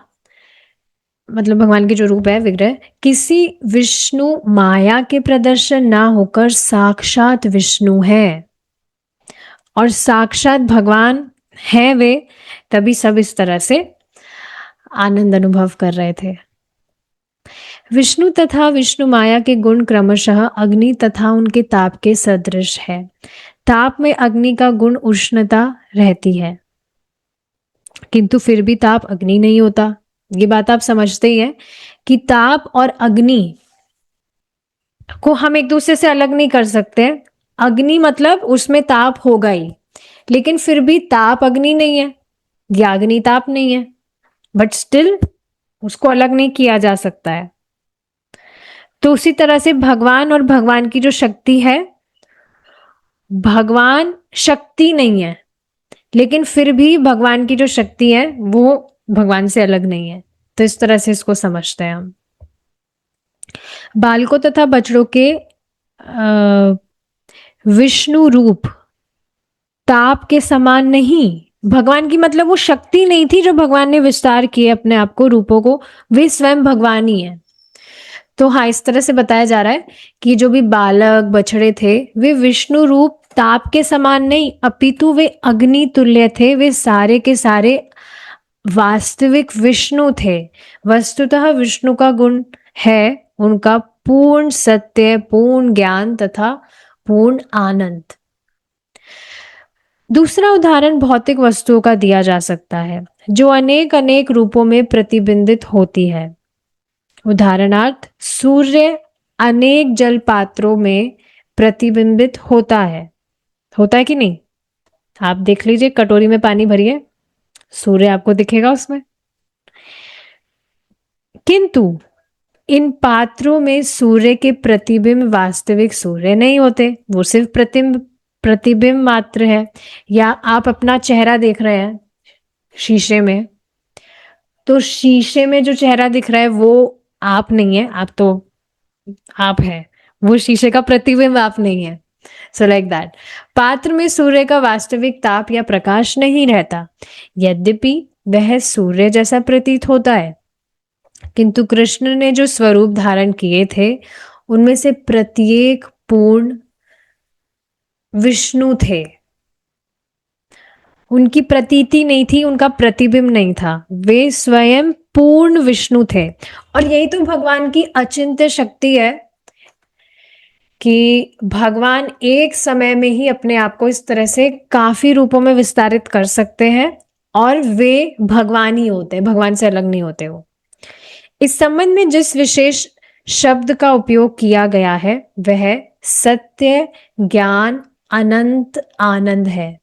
मतलब भगवान के जो रूप है विग्रह किसी विष्णु माया के प्रदर्शन ना होकर साक्षात विष्णु है और साक्षात भगवान हैं वे, तभी सब इस तरह से आनंद अनुभव कर रहे थे। विष्णु तथा विष्णु माया के गुण क्रमशः अग्नि तथा उनके ताप के सदृश है। ताप में अग्नि का गुण उष्णता रहती है, किंतु फिर भी ताप अग्नि नहीं होता। ये बात आप समझते ही हैं कि ताप और अग्नि को हम एक दूसरे से अलग नहीं कर सकते। अग्नि मतलब उसमें ताप होगा ही, लेकिन फिर भी ताप अग्नि नहीं है या अग्नि ताप नहीं है, बट स्टिल उसको अलग नहीं किया जा सकता है। तो उसी तरह से भगवान और भगवान की जो शक्ति है, भगवान शक्ति नहीं है, लेकिन फिर भी भगवान की जो शक्ति है वो भगवान से अलग नहीं है। तो इस तरह से इसको समझते हैं हम। बालकों तथा बछड़ों के विष्णु रूप ताप के समान नहीं। भगवान की मतलब वो शक्ति नहीं थी जो भगवान ने विस्तार किए अपने आप को, रूपों को, वे स्वयं भगवान ही है। तो हाँ, इस तरह से बताया जा रहा है कि जो भी बालक बछड़े थे वे विष्णु रूप ताप के समान नहीं, अपितु वे अग्नि तुल्य थे। वे सारे के सारे वास्तविक विष्णु थे। वस्तुतः विष्णु का गुण है उनका पूर्ण सत्य, पूर्ण ज्ञान तथा पूर्ण आनंद। दूसरा उदाहरण भौतिक वस्तुओं का दिया जा सकता है जो अनेक अनेक रूपों में प्रतिबिंबित होती है। उदाहरणार्थ, सूर्य अनेक जल पात्रों में प्रतिबिंबित होता है कि नहीं? आप देख लीजिए, कटोरी में पानी भरिए, सूर्य आपको दिखेगा उसमें। किंतु इन पात्रों में सूर्य के प्रतिबिंब वास्तविक सूर्य नहीं होते, वो सिर्फ प्रतिबिंब मात्र है। या आप अपना चेहरा देख रहे हैं शीशे में, तो शीशे में जो चेहरा दिख रहा है वो आप नहीं है, आप तो आप है, वो शीशे का प्रतिबिंब आप नहीं है। सो लाइक दैट, पात्र में सूर्य का वास्तविक ताप या प्रकाश नहीं रहता, यद्यपि वह सूर्य जैसा प्रतीत होता है। किंतु कृष्ण ने जो स्वरूप धारण किए थे उनमें से प्रत्येक पूर्ण विष्णु थे। उनकी प्रतीति नहीं थी, उनका प्रतिबिंब नहीं था, वे स्वयं पूर्ण विष्णु थे। और यही तो भगवान की अचिंत्य शक्ति है कि भगवान एक समय में ही अपने आप को इस तरह से काफी रूपों में विस्तारित कर सकते हैं और वे भगवान ही होते हैं, भगवान से अलग नहीं होते वो। इस संबंध में जिस विशेष शब्द का उपयोग किया गया है वह सत्य, ज्ञान, अनंत आनंद है।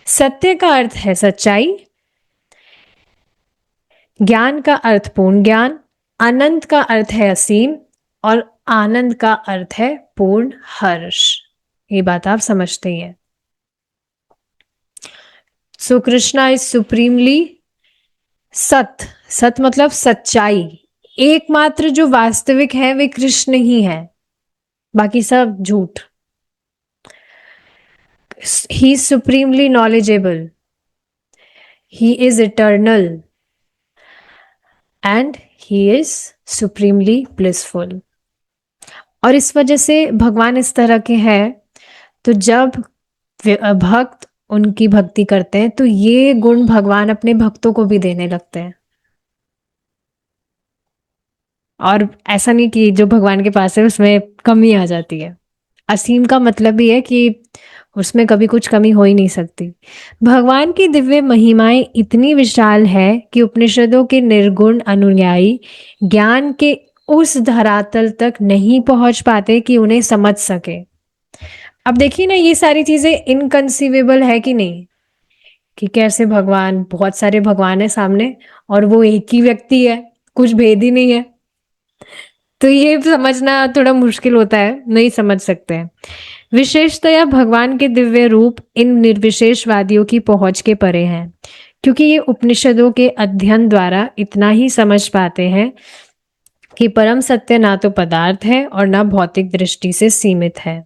सत्य का अर्थ है सच्चाई, ज्ञान का अर्थ पूर्ण ज्ञान, अनंत का अर्थ है असीम और आनंद का अर्थ है पूर्ण हर्ष। ये बात आप समझते ही हैं। सो कृष्णा इज सुप्रीमली सत। सत मतलब सच्चाई। एकमात्र जो वास्तविक है वे कृष्ण ही है, बाकी सब झूठ। He is supremely knowledgeable, he is eternal and he is supremely blissful. और इस वजह से भगवान इस तरह के हैं, तो जब भक्त उनकी भक्ति करते हैं तो ये गुण भगवान अपने भक्तों को भी देने लगते हैं। और ऐसा नहीं कि जो भगवान के पास है उसमें कमी आ जाती है। असीम का मतलब भी है कि उसमें कभी कुछ कमी हो ही नहीं सकती। भगवान की दिव्य महिमाएं इतनी विशाल है कि उपनिषदों के निर्गुण अनुयायी ज्ञान के उस धरातल तक नहीं पहुंच पाते कि उन्हें समझ सके। अब देखिए ना, ये सारी चीजें इनकंसीवेबल है कि नहीं, कि कैसे भगवान, बहुत सारे भगवान है सामने और वो एक ही व्यक्ति है, कुछ भेद ही नहीं है। तो ये समझना थोड़ा मुश्किल होता है, नहीं समझ सकते हैं। विशेषतया भगवान के दिव्य रूप इन निर्विशेषवादियों की पहुंच के परे हैं, क्योंकि ये उपनिषदों के अध्ययन द्वारा इतना ही समझ पाते हैं कि परम सत्य ना तो पदार्थ है और ना भौतिक दृष्टि से सीमित है।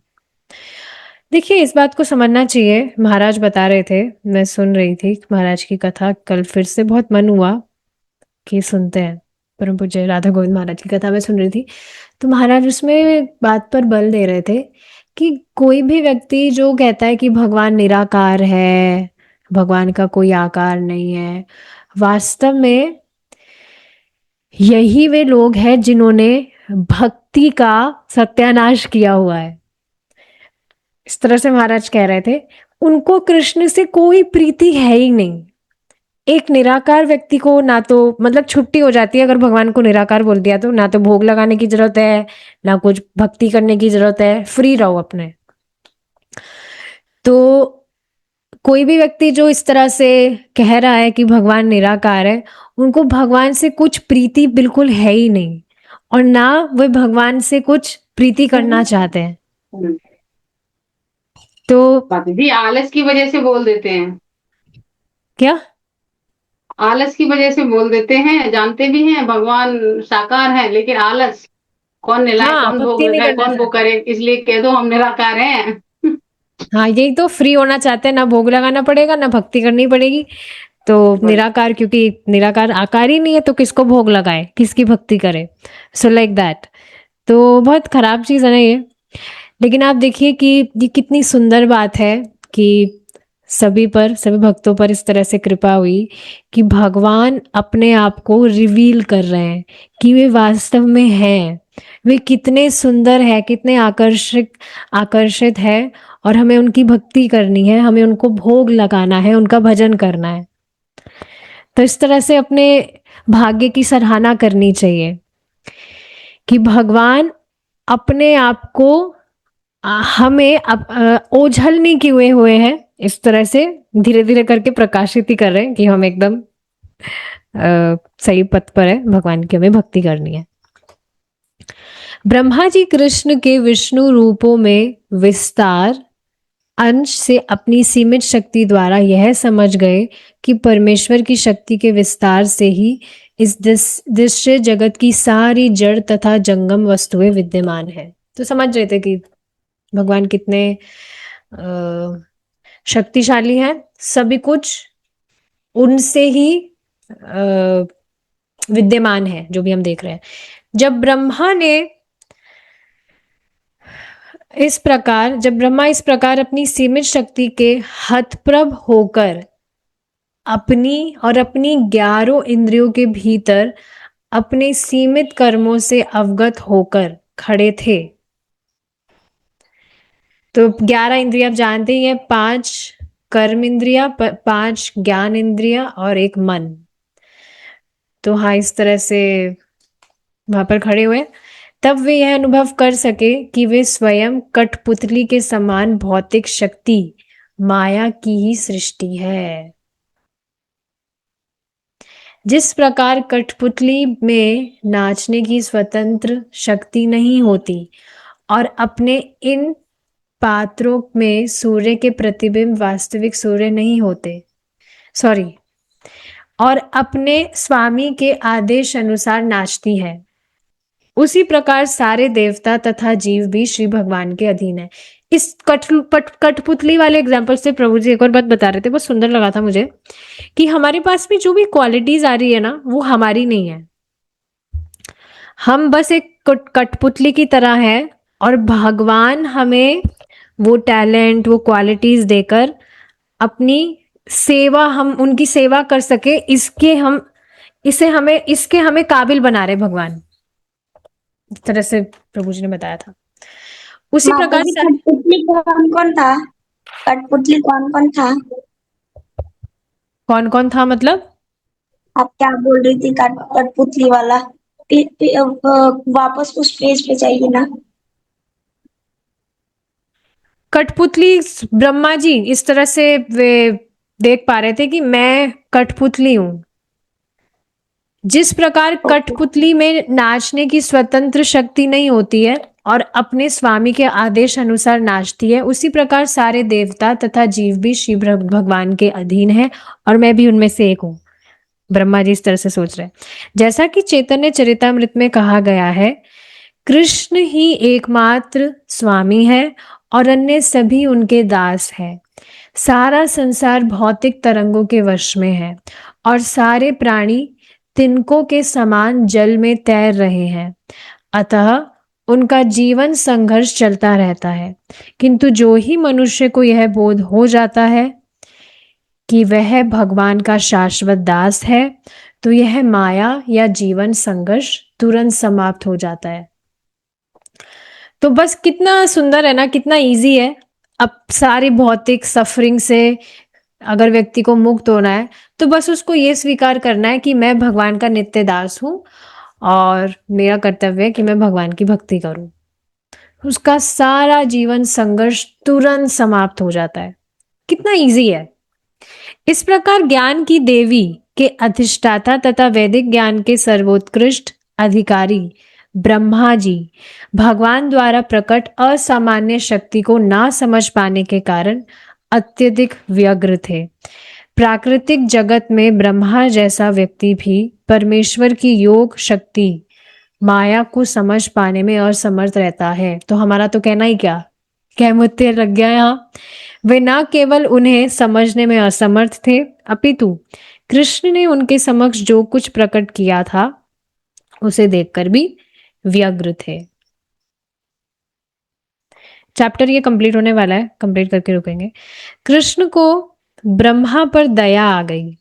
देखिए, इस बात को समझना चाहिए। महाराज बता रहे थे, मैं सुन रही थी महाराज की कथा कल, फिर से बहुत मन हुआ कि सुनते हैं। परम पूज्य राधा गोविंद महाराज की कथा मैं सुन रही थी, तो महाराज उसमें बात पर बल दे रहे थे कि कोई भी व्यक्ति जो कहता है कि भगवान निराकार है, भगवान का कोई आकार नहीं है। वास्तव में यही वे लोग हैं जिन्होंने भक्ति का सत्यानाश किया हुआ है। इस तरह से महाराज कह रहे थे, उनको कृष्ण से कोई प्रीति है ही नहीं। एक निराकार व्यक्ति को ना तो मतलब छुट्टी हो जाती है अगर भगवान को निराकार बोल दिया तो, ना तो भोग लगाने की जरूरत है, ना कुछ भक्ति करने की जरूरत है, फ्री रहो अपने। तो कोई भी व्यक्ति जो इस तरह से कह रहा है कि भगवान निराकार है, उनको भगवान से कुछ प्रीति बिल्कुल है ही नहीं, और ना वे भगवान से कुछ प्रीति करना चाहते हैं। तो दीदी आलस की वजह से बोल देते हैं, क्या आलस की वजह से बोल देते हैं, जानते भी हैं भगवान साकार है लेकिन आलस, कौन निलाए, हाँ, कौन भोग भक्ति नहीं लगाए, करना कौन वो चाहते। करे, इसलिए कह दो हम निराकार हैं। हाँ, यही तो, फ्री होना चाहते हैं, ना भोग लगाना पड़ेगा ना भक्ति करनी पड़ेगी। तो निराकार, क्योंकि निराकार आकार ही नहीं है तो किसको भोग लगाए, किसकी भक्ति करे। So like that. तो बहुत खराब चीज है ना ये। लेकिन आप देखिए कि ये कितनी सुंदर बात है कि सभी पर, सभी भक्तों पर इस तरह से कृपा हुई कि भगवान अपने आप को रिवील कर रहे हैं कि वे वास्तव में हैं। वे कितने सुंदर है, कितने आकर्षित है, और हमें उनकी भक्ति करनी है, हमें उनको भोग लगाना है, उनका भजन करना है। तो इस तरह से अपने भाग्य की सराहना करनी चाहिए कि भगवान अपने आप को हमें ओझल नहीं किए हुए हैं, इस तरह से धीरे धीरे करके प्रकाशित ही कर रहे हैं कि हम एकदम सही पथ पर है, भगवान की हमें भक्ति करनी है। ब्रह्मा जी कृष्ण के विष्णु रूपों में विस्तार अंश से अपनी सीमित शक्ति द्वारा यह समझ गए कि परमेश्वर की शक्ति के विस्तार से ही इस दृश्य जगत की सारी जड़ तथा जंगम वस्तुएं विद्यमान है। तो समझ रहे थे कि भगवान कितने शक्तिशाली हैं, सभी कुछ उनसे ही विद्यमान है जो भी हम देख रहे हैं। जब ब्रह्मा इस प्रकार अपनी सीमित शक्ति के हतप्रभ होकर अपनी 11 इंद्रियों के भीतर अपने सीमित कर्मों से अवगत होकर खड़े थे। तो 11 इंद्रियां आप जानते ही हैं, 5 कर्म इंद्रिया, 5 ज्ञान इंद्रिया और 1 मन। तो हाँ, इस तरह से वहां पर खड़े हुए, तब वे यह अनुभव कर सके कि वे स्वयं कठपुतली के समान भौतिक शक्ति माया की ही सृष्टि है। जिस प्रकार कठपुतली में नाचने की स्वतंत्र शक्ति नहीं होती और अपने इन पात्रों में सूर्य के प्रतिबिंब वास्तविक सूर्य नहीं होते, और अपने स्वामी के आदेश अनुसार नाचती है, उसी प्रकार सारे देवता तथा जीव भी श्री भगवान के अधीन है। इस कठपुतली वाले एग्जाम्पल से प्रभु जी एक और बात बता रहे थे, बहुत सुंदर लगा था मुझे, कि हमारे पास में जो भी क्वालिटीज आ रही है ना, वो हमारी नहीं है। हम बस एक कठपुतली की तरह है, और भगवान हमें वो टैलेंट, वो क्वालिटीज देकर अपनी सेवा, हम उनकी सेवा कर सके, इसके हमें काबिल बना रहे भगवान। इस तरह से प्रभु जी ने बताया था। उसी माता प्रकार जी से कठपुतली कौन कौन था? कठपुतली कौन कौन था? कौन कौन था मतलब? आप क्या बोल रही थी कठपुतली वाला? वापस उस पेज पे जाइए ना। कठपुतली ब्रह्मा जी इस तरह से वे देख पा रहे थे कि मैं कठपुतली हूं। जिस प्रकार कठपुतली में नाचने की स्वतंत्र शक्ति नहीं होती है और अपने स्वामी के आदेश अनुसार नाचती है, उसी प्रकार सारे देवता तथा जीव भी शिव भगवान के अधीन है, और मैं भी उनमें से एक हूं। ब्रह्मा जी इस तरह से सोच रहे हैं। जैसा कि चैतन्य चरितामृत में कहा गया है, कृष्ण ही एकमात्र स्वामी है और अन्य सभी उनके दास हैं। सारा संसार भौतिक तरंगों के वश में है और सारे प्राणी तिनकों के समान जल में तैर रहे हैं। अतः उनका जीवन संघर्ष चलता रहता है। किंतु जो ही मनुष्य को यह बोध हो जाता है कि वह भगवान का शाश्वत दास है, तो यह माया या जीवन संघर्ष तुरंत समाप्त हो जाता है। तो बस कितना सुंदर है ना, कितना इजी है। अब सारी भौतिक सफरिंग से अगर व्यक्ति को मुक्त होना है तो बस उसको ये स्वीकार करना है कि मैं भगवान का नित्य दास हूँ और मेरा कर्तव्य है कि मैं भगवान की भक्ति करूं। उसका सारा जीवन संघर्ष तुरंत समाप्त हो जाता है। कितना इजी है। इस प्रकार ज्ञान की देवी के अधिष्ठाता तथा वैदिक ज्ञान के सर्वोत्कृष्ट अधिकारी ब्रह्मा जी भगवान द्वारा प्रकट असामान्य शक्ति को ना समझ पाने के कारण अत्यधिक व्यग्र थे। प्राकृतिक जगत में ब्रह्मा जैसा व्यक्ति भी परमेश्वर की योग शक्ति माया को समझ पाने में असमर्थ रहता है। तो हमारा तो कहना ही क्या, कहमुत्य लग गया यहाँ। वे न केवल उन्हें समझने में असमर्थ थे, अपितु कृष्ण ने उनके समक्ष जो कुछ प्रकट किया था उसे देखकर भी व्यग्र थे। चैप्टर ये कंप्लीट होने वाला है, कंप्लीट करके रुकेंगे। कृष्ण को ब्रह्मा पर दया आ गई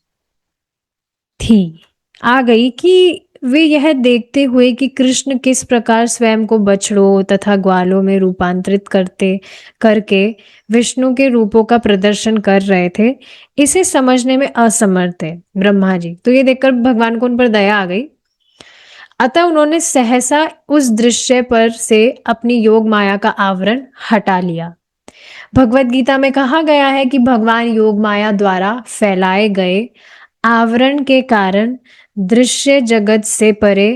कि वे यह देखते हुए कि कृष्ण किस प्रकार स्वयं को बछड़ों तथा ग्वालों में रूपांतरित करके विष्णु के रूपों का प्रदर्शन कर रहे थे, इसे समझने में असमर्थ थे ब्रह्मा जी। तो ये देखकर भगवान को उन पर दया आ गई। अतः उन्होंने सहसा उस दृश्य पर से अपनी योग माया का आवरण हटा लिया। भगवत गीता में कहा गया है कि भगवान योग माया द्वारा फैलाए गए आवरण के कारण दृश्य जगत से परे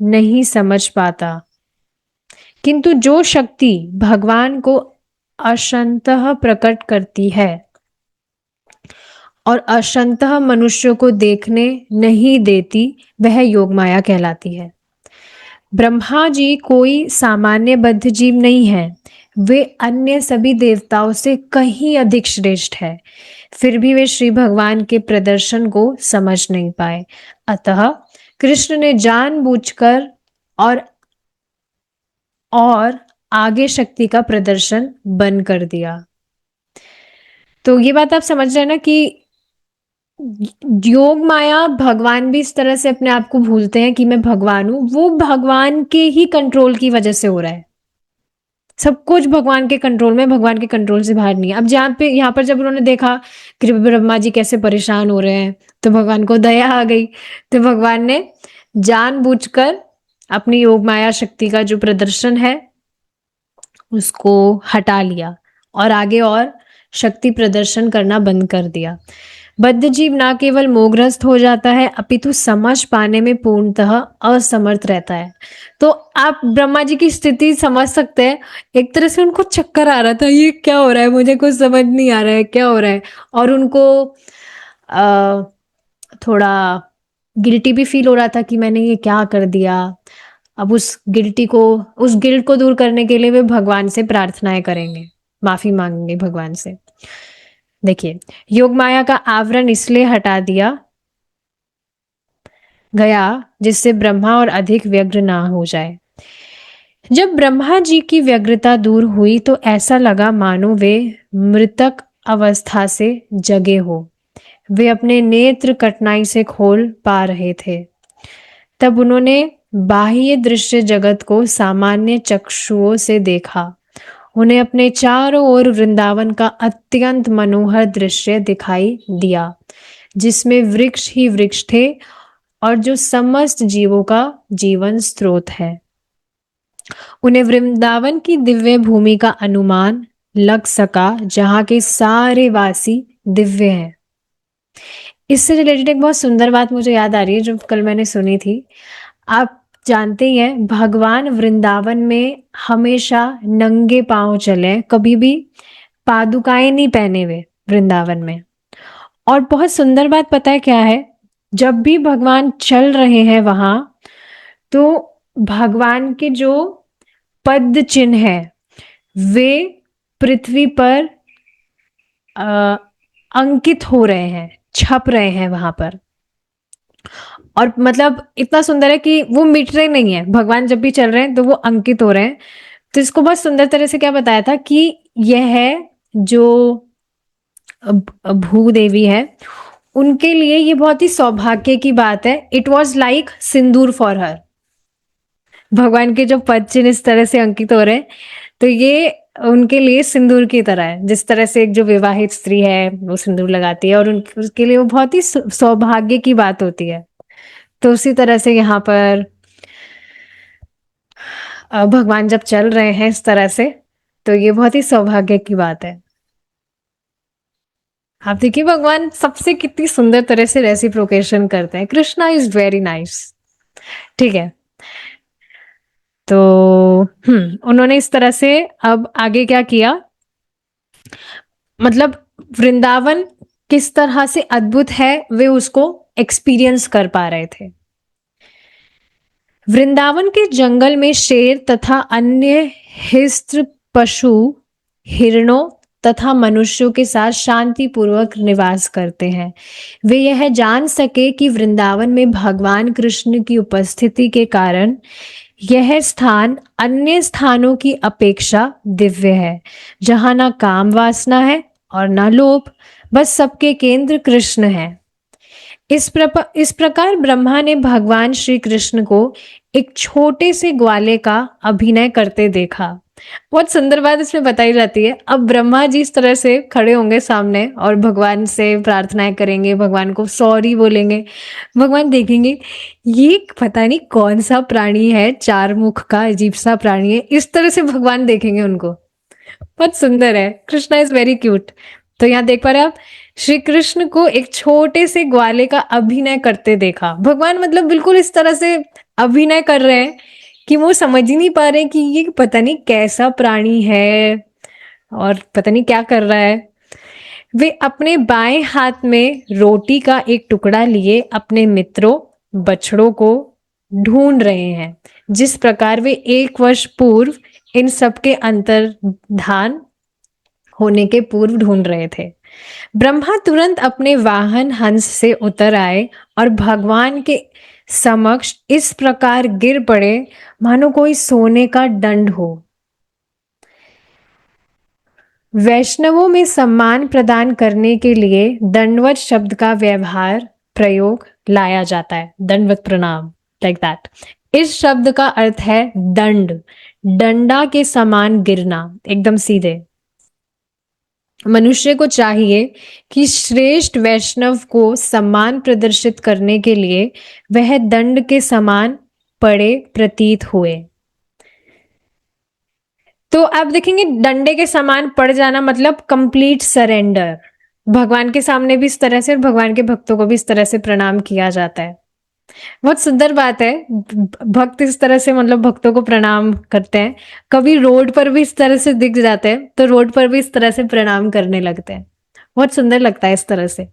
नहीं समझ पाता, किंतु जो शक्ति भगवान को अशंतः प्रकट करती है और अशंतः मनुष्यों को देखने नहीं देती, वह योग माया कहलाती है। ब्रह्मा जी कोई सामान्य बद्ध जीव नहीं है, वे अन्य सभी देवताओं से कहीं अधिक श्रेष्ठ है। फिर भी वे श्री भगवान के प्रदर्शन को समझ नहीं पाए। अतः कृष्ण ने जानबूझकर और आगे शक्ति का प्रदर्शन बंद कर दिया। तो ये बात आप समझ रहे हैं ना कि योग माया, भगवान भी इस तरह से अपने आप को भूलते हैं कि मैं भगवान हूं। वो भगवान के ही कंट्रोल की वजह से हो रहा है। सब कुछ भगवान के कंट्रोल में, भगवान के कंट्रोल से बाहर नहीं है। अब यहाँ पर जब उन्होंने देखा कि ब्रह्मा जी कैसे परेशान हो रहे हैं तो भगवान को दया आ गई। तो भगवान ने जानबूझकर अपनी योग माया शक्ति का जो प्रदर्शन है उसको हटा लिया और आगे और शक्ति प्रदर्शन करना बंद कर दिया। बद्ध जीव ना केवल मोहग्रस्त हो जाता है, अपितु समझ पाने में पूर्णतः असमर्थ रहता है। तो आप ब्रह्मा जी की स्थिति समझ सकते हैं। एक तरह से उनको चक्कर आ रहा था, ये क्या हो रहा है, मुझे कुछ समझ नहीं आ रहा है क्या हो रहा है। और उनको थोड़ा गिल्टी भी फील हो रहा था कि मैंने ये क्या कर दिया। अब उस गिल्ट को दूर करने के लिए वे भगवान से प्रार्थनाएं करेंगे, माफी मांगेंगे भगवान से। देखिए, योग माया का आवरण इसलिए हटा दिया गया जिससे ब्रह्मा और अधिक व्यग्र ना हो जाए। जब ब्रह्मा जी की व्यग्रता दूर हुई तो ऐसा लगा मानो वे मृतक अवस्था से जगे हो। वे अपने नेत्र कठिनाई से खोल पा रहे थे। तब उन्होंने बाह्य दृश्य जगत को सामान्य चक्षुओं से देखा। उन्हें अपने चारों ओर वृंदावन का अत्यंत मनोहर दृश्य दिखाई दिया, जिसमें वृक्ष ही वृक्ष थे और जो समस्त जीवों का जीवन स्रोत है। उन्हें वृंदावन की दिव्य भूमि का अनुमान लग सका, जहां के सारे वासी दिव्य हैं। इससे रिलेटेड एक बहुत सुंदर बात मुझे याद आ रही है जो कल मैंने सुनी थी। आप जानते ही हैं, भगवान वृंदावन में हमेशा नंगे पांव चले, कभी भी पादुकाएं नहीं पहने हुए वृंदावन में। और बहुत सुंदर बात पता है क्या है, जब भी भगवान चल रहे हैं वहां, तो भगवान के जो पद चिन्ह है वे पृथ्वी पर अंकित हो रहे हैं, छप रहे हैं वहां पर। और मतलब इतना सुंदर है कि वो मिट रहे नहीं है। भगवान जब भी चल रहे हैं तो वो अंकित हो रहे हैं। तो इसको बहुत सुंदर तरह से क्या बताया था कि यह जो भूदेवी है उनके लिए ये बहुत ही सौभाग्य की बात है। It was like Sindoor for her. भगवान के जो पद चिन्ह इस तरह से अंकित हो रहे हैं तो ये उनके लिए सिंदूर की तरह है। जिस तरह से एक जो विवाहित स्त्री है वो सिंदूर लगाती है और उसके लिए वो बहुत ही सौभाग्य की बात होती है। तो उसी तरह से यहाँ पर भगवान जब चल रहे हैं इस तरह से तो ये बहुत ही सौभाग्य की बात है। आप देखिए भगवान सबसे कितनी सुंदर तरह से रेसिप्रोकेशन करते हैं। Krishna is very nice. ठीक है, तो उन्होंने इस तरह से अब आगे क्या किया, मतलब वृंदावन किस तरह से अद्भुत है वे उसको एक्सपीरियंस कर पा रहे थे। वृंदावन के जंगल में शेर तथा अन्य हिंस्र पशु हिरणों तथा मनुष्यों के साथ शांति पूर्वक निवास करते हैं। वे यह जान सके कि वृंदावन में भगवान कृष्ण की उपस्थिति के कारण यह स्थान अन्य स्थानों की अपेक्षा दिव्य है, जहां ना काम वासना है और ना लोभ, बस सबके केंद्र कृष्ण है। इस प्रकार ब्रह्मा ने भगवान श्री कृष्ण को एक छोटे से ग्वाले का अभिनय करते देखा। बहुत सुंदर बात इसमें बताई जाती है। अब ब्रह्मा जी इस तरह से खड़े होंगे सामने और भगवान से प्रार्थनाएं करेंगे, भगवान को सॉरी बोलेंगे। भगवान देखेंगे ये पता नहीं कौन सा प्राणी है, चार मुख का अजीब सा प्राणी है, इस तरह से भगवान देखेंगे उनको। बहुत सुंदर है। Krishna is very cute. तो यहाँ देख पा रहे आप, श्री कृष्ण को एक छोटे से ग्वाले का अभिनय करते देखा। भगवान मतलब बिल्कुल इस तरह से अभिनय कर रहे हैं कि वो समझ ही नहीं पा रहे कि ये पता नहीं कैसा प्राणी है और पता नहीं क्या कर रहा है। वे अपने बाएं हाथ में रोटी का एक टुकड़ा लिए अपने मित्रों बछड़ों को ढूंढ रहे हैं, जिस प्रकार वे 1 वर्ष पूर्व इन सबके अंतर्धान होने के पूर्व ढूंढ रहे थे। ब्रह्मा तुरंत अपने वाहन हंस से उतर आए और भगवान के समक्ष इस प्रकार गिर पड़े मानो कोई सोने का दंड हो। वैष्णवों में सम्मान प्रदान करने के लिए दंडवत शब्द का व्यवहार प्रयोग लाया जाता है। दंडवत प्रणाम, लाइक दैट। इस शब्द का अर्थ है दंड, डंडा के समान गिरना, एकदम सीधे। मनुष्य को चाहिए कि श्रेष्ठ वैष्णव को सम्मान प्रदर्शित करने के लिए वह दंड के समान पड़े प्रतीत हुए। तो आप देखेंगे डंडे के समान पड़ जाना मतलब कंप्लीट सरेंडर। भगवान के सामने भी इस तरह से और भगवान के भक्तों को भी इस तरह से प्रणाम किया जाता है। बहुत सुंदर बात है। भक्त इस तरह से मतलब भक्तों को प्रणाम करते हैं। कभी रोड पर भी इस तरह से दिख जाते हैं तो रोड पर भी इस तरह से प्रणाम करने लगते हैं। बहुत सुंदर लगता है इस तरह से।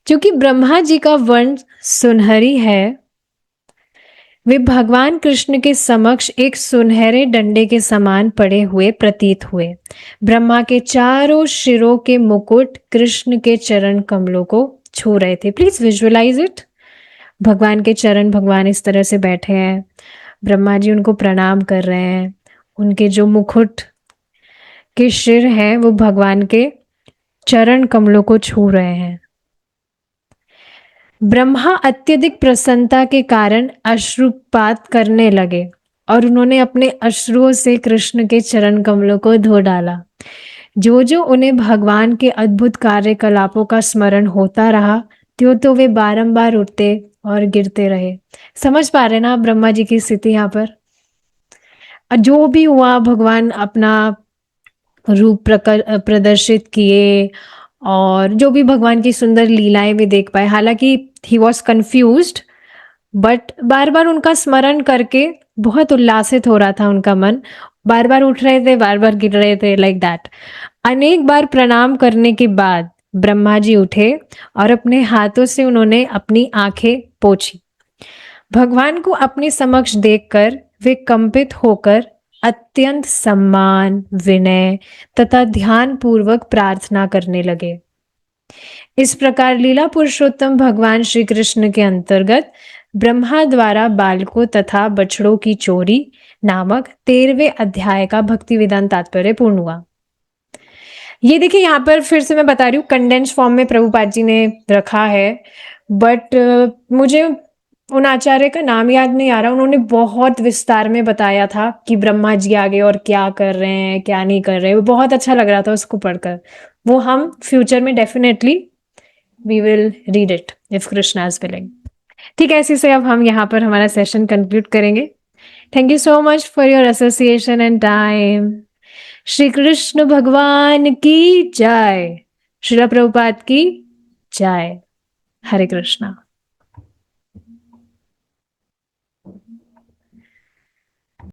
क्योंकि ब्रह्मा जी का वर्ण सुनहरी है, वे भगवान कृष्ण के समक्ष एक सुनहरे डंडे के समान पड़े हुए प्रतीत हुए। ब्रह्मा के चारों शिरों के मुकुट कृष्ण के चरण कमलों को छू रहे थे। Please visualise it. भगवान के चरण, भगवान इस तरह से बैठे हैं, ब्रह्मा जी उनको प्रणाम कर रहे हैं। उनके जो मुकुट के शिर हैं वो भगवान के चरण कमलों को छू रहे हैं। ब्रह्मा अत्यधिक प्रसन्नता के कारण अश्रुपात करने लगे और उन्होंने अपने अश्रुओं से कृष्ण के चरण कमलों को धो डाला। जो जो उन्हें भगवान के अद्भुत कार्यकलापों का स्मरण होता रहा त्यों तो वे बारंबार उठते और गिरते रहे। समझ पा रहे ना आप ब्रह्मा जी की स्थिति यहाँ पर। जो भी हुआ भगवान अपना रूप प्रदर्शित किए और जो भी भगवान की सुंदर लीलाएं भी देख पाए। हालांकि ही वॉज कंफ्यूज्ड बट बार बार उनका स्मरण करके बहुत उल्लासित हो रहा था उनका मन। बार बार उठ रहे थे, बार बार गिर रहे थे, लाइक दैट। अनेक बार प्रणाम करने के बाद ब्रह्मा जी उठे और अपने हाथों से उन्होंने अपनी आंखें पोंछी। भगवान को अपने समक्ष देखकर वे कंपित होकर अत्यंत सम्मान, विनय तथा ध्यान पूर्वक प्रार्थना करने लगे। इस प्रकार लीला पुरुषोत्तम भगवान श्री कृष्ण के अंतर्गत ब्रह्मा द्वारा बालकों तथा बछड़ों की चोरी नामक 13वें अध्याय का भक्ति वेदांत तात्पर्य पूर्ण हुआ। ये देखिए यहाँ पर फिर से मैं बता रही हूँ, कंडेंस फॉर्म में प्रभुपाद जी ने रखा है, बट मुझे उन आचार्य का नाम याद नहीं आ रहा। उन्होंने बहुत विस्तार में बताया था कि ब्रह्मा जी आगे और क्या कर रहे हैं क्या नहीं कर रहे हैं। वो बहुत अच्छा लग रहा था उसको पढ़कर। वो हम फ्यूचर में definitely we will read it if Krishna is willing. ठीक है, इसी से अब हम यहाँ पर हमारा सेशन कंक्लूड करेंगे। Thank you so much for your association and time. Shri Krishna भगवान की जय। श्रीला प्रभुपाद की जय। हरे कृष्णा।